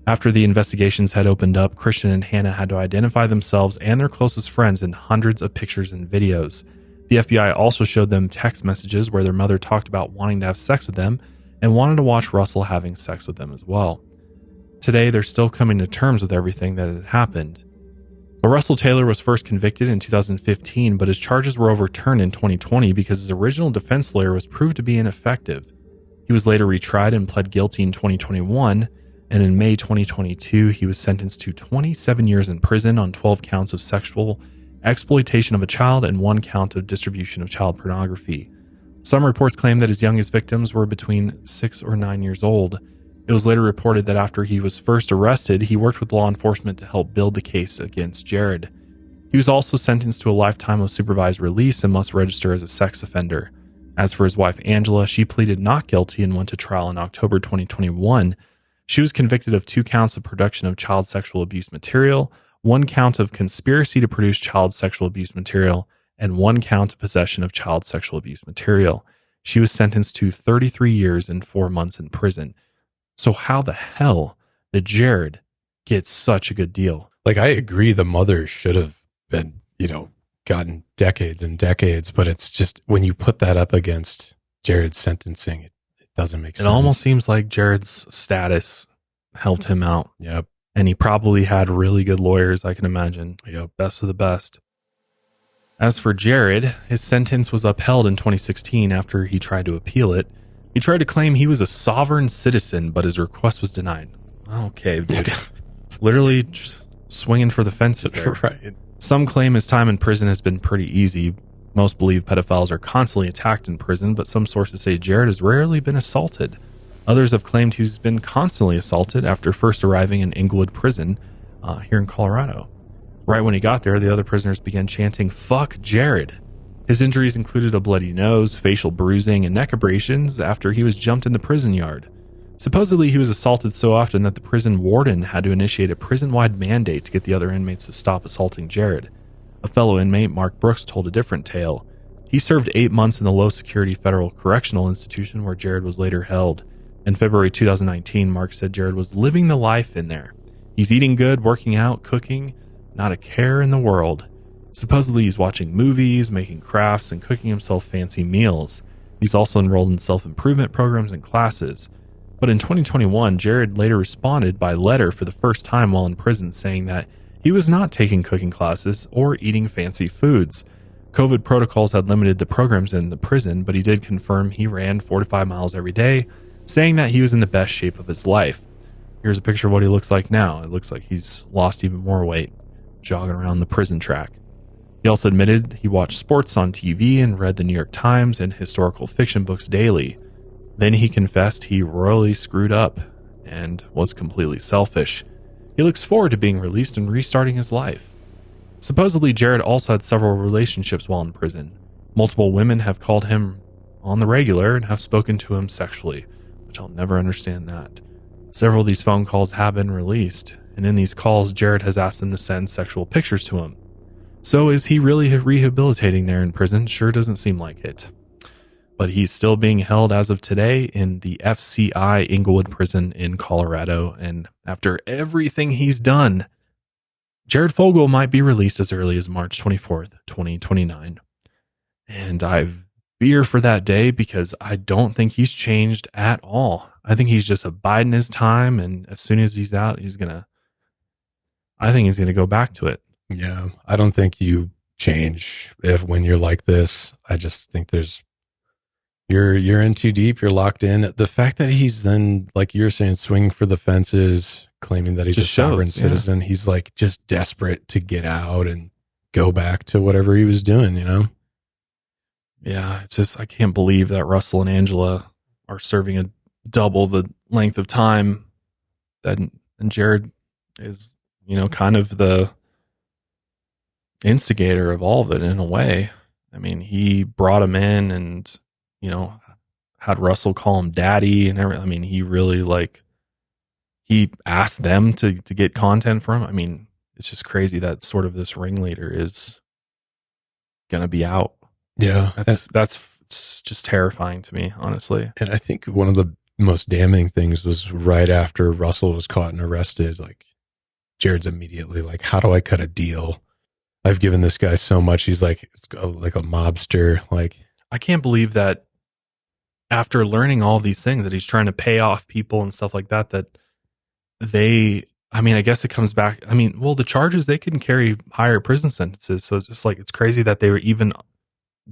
After the investigations had opened up, Christian and Hannah had to identify themselves and their closest friends in hundreds of pictures and videos. The FBI also showed them text messages where their mother talked about wanting to have sex with them and wanted to watch Russell having sex with them as well. Today, they're still coming to terms with everything that had happened. But Russell Taylor was first convicted in 2015, but his charges were overturned in 2020 because his original defense lawyer was proved to be ineffective. He was later retried and pled guilty in 2021, and in May 2022, he was sentenced to 27 years in prison on 12 counts of sexual exploitation of a child and 1 count of distribution of child pornography. Some reports claim that his youngest victims were between 6 or 9 years old. It was later reported that after he was first arrested, he worked with law enforcement to help build the case against Jared. He was also sentenced to a lifetime of supervised release and must register as a sex offender. As for his wife Angela, she pleaded not guilty and went to trial in October 2021. She was convicted of 2 counts of production of child sexual abuse material, 1 count of conspiracy to produce child sexual abuse material, and 1 count of possession of child sexual abuse material. She was sentenced to 33 years and 4 months in prison. So how the hell did Jared get such a good deal? Like, I agree the mother should have been, gotten decades and decades, but it's just when you put that up against Jared's sentencing, it doesn't make sense. It almost seems like Jared's status helped him out. Yep. And he probably had really good lawyers, I can imagine. Yep. Best of the best. As for Jared, his sentence was upheld in 2016 after he tried to appeal it. He tried to claim he was a sovereign citizen, but his request was denied. Okay, dude. Literally just swinging for the fences there. Right. Some claim his time in prison has been pretty easy. Most believe pedophiles are constantly attacked in prison, but some sources say Jared has rarely been assaulted. Others have claimed he's been constantly assaulted after first arriving in Inglewood Prison here in Colorado. Right when he got there, the other prisoners began chanting, "Fuck Jared." His injuries included a bloody nose, facial bruising, and neck abrasions after he was jumped in the prison yard. Supposedly, he was assaulted so often that the prison warden had to initiate a prison-wide mandate to get the other inmates to stop assaulting Jared. A fellow inmate, Mark Brooks, told a different tale. He served 8 months in the low-security federal correctional institution where Jared was later held. In February 2019, Mark said Jared was living the life in there. He's eating good, working out, cooking, not a care in the world. Supposedly he's watching movies, making crafts, and cooking himself fancy meals. He's also enrolled in self-improvement programs and classes. But in 2021, Jared later responded by letter for the first time while in prison, saying that he was not taking cooking classes or eating fancy foods. COVID protocols had limited the programs in the prison, but he did confirm he ran 4 to 5 miles every day, saying that he was in the best shape of his life. Here's a picture of what he looks like now. It looks like he's lost even more weight, jogging around the prison track. He also admitted he watched sports on TV and read the New York Times and historical fiction books daily. Then he confessed he royally screwed up and was completely selfish. He looks forward to being released and restarting his life. Supposedly, Jared also had several relationships while in prison. Multiple women have called him on the regular and have spoken to him sexually, which I'll never understand that. Several of these phone calls have been released, and in these calls, Jared has asked them to send sexual pictures to him. So is he really rehabilitating there in prison? Sure doesn't seem like it. But he's still being held as of today in the FCI Inglewood prison in Colorado, and after everything he's done, Jared Fogle might be released as early as March 24th, 2029. And I fear for that day because I don't think he's changed at all. I think he's just abiding his time, and as soon as he's out, I think he's gonna go back to it. Yeah, I don't think you change when you're like this. I just think you're in too deep. You're locked in. The fact that he's then, like you're saying, swinging for the fences, claiming that he's a sovereign citizen. He's like just desperate to get out and go back to whatever he was doing, you know? Yeah, it's just, I can't believe that Russell and Angela are serving a double the length of time that, and Jared is, kind of the instigator of all of it in a way. I mean, he brought him in and, had Russell call him daddy and everything. I mean, he really he asked them to get content from him. I mean, it's just crazy that sort of this ringleader is going to be out. Yeah. That's it's just terrifying to me, honestly. And I think one of the most damning things was right after Russell was caught and arrested, like Jared's immediately like, how do I cut a deal? I've given this guy so much. He's like a mobster. Like, I can't believe that after learning all these things that he's trying to pay off people and stuff like that, I guess it comes back. I mean, well, the charges, they couldn't carry higher prison sentences. So it's just like, it's crazy that they were even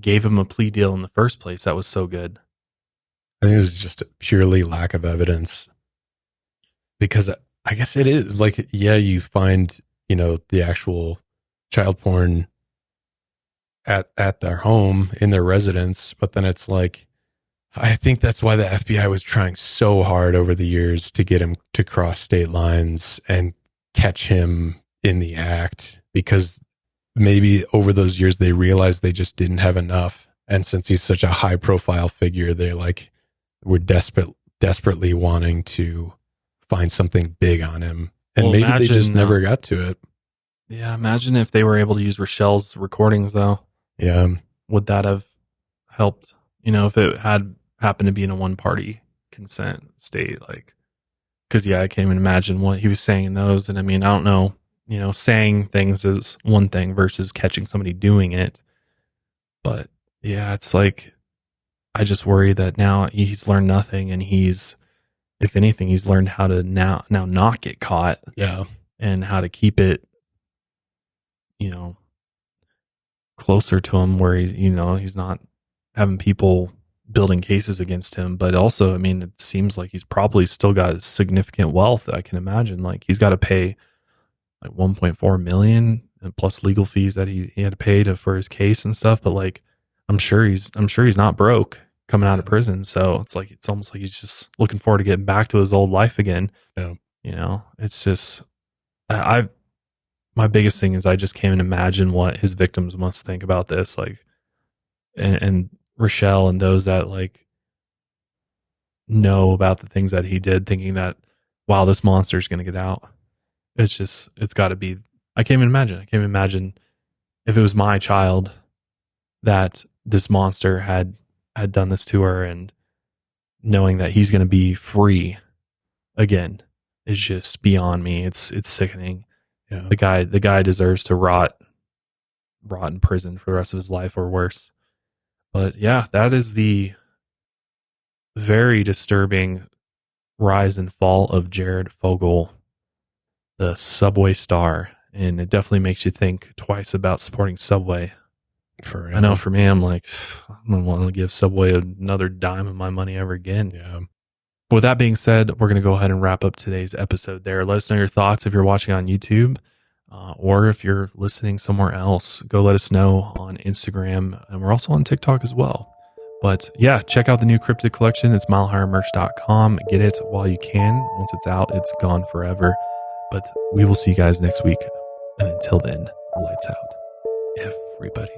gave him a plea deal in the first place. That was so good. I think it was just a purely lack of evidence, because I guess it is like, yeah, you find, the actual child porn at their home in their residence, but then it's like, I think that's why the FBI was trying so hard over the years to get him to cross state lines and catch him in the act, because maybe over those years they realized they just didn't have enough. And since he's such a high profile figure, they were desperately wanting to find something big on him. And maybe they just never got to it. Yeah. Imagine if they were able to use Rochelle's recordings though. Yeah. Would that have helped? If it had happened to be in a one party consent state, because I can't even imagine what he was saying in those. And I mean, I don't know, saying things is one thing versus catching somebody doing it. But yeah, it's like, I just worry that now he's learned nothing, and if anything, he's learned how to now not get caught. Yeah. And how to keep it, closer to him where he's not having people building cases against him. But also, I mean, it seems like he's probably still got significant wealth. I can imagine he's got to pay like 1.4 million and plus legal fees that he had to pay for his case and stuff. But I'm sure he's not broke coming out of prison. So it's almost like he's just looking forward to getting back to his old life again. Yeah. It's just, my biggest thing is I just can't imagine what his victims must think about this. And Rochelle and those that know about the things that he did, thinking that, wow, this monster is going to get out. It's got to be, I can't even imagine if it was my child that this monster had done this to her, and knowing that he's going to be free again is just beyond me. It's sickening. Yeah. The guy deserves to rot in prison for the rest of his life or worse. But yeah, that is the very disturbing rise and fall of Jared Fogle, the Subway star. And it definitely makes you think twice about supporting Subway. I know for me, I'm like, I don't want to give Subway another dime of my money ever again. Yeah. With that being said, we're going to go ahead and wrap up today's episode there. Let us know your thoughts if you're watching on YouTube, or if you're listening somewhere else. Go let us know on Instagram, and we're also on TikTok as well. But yeah, check out the new cryptid collection. It's milehighermerch.com. Get it while you can. Once it's out, it's gone forever. But we will see you guys next week. And until then, lights out, everybody.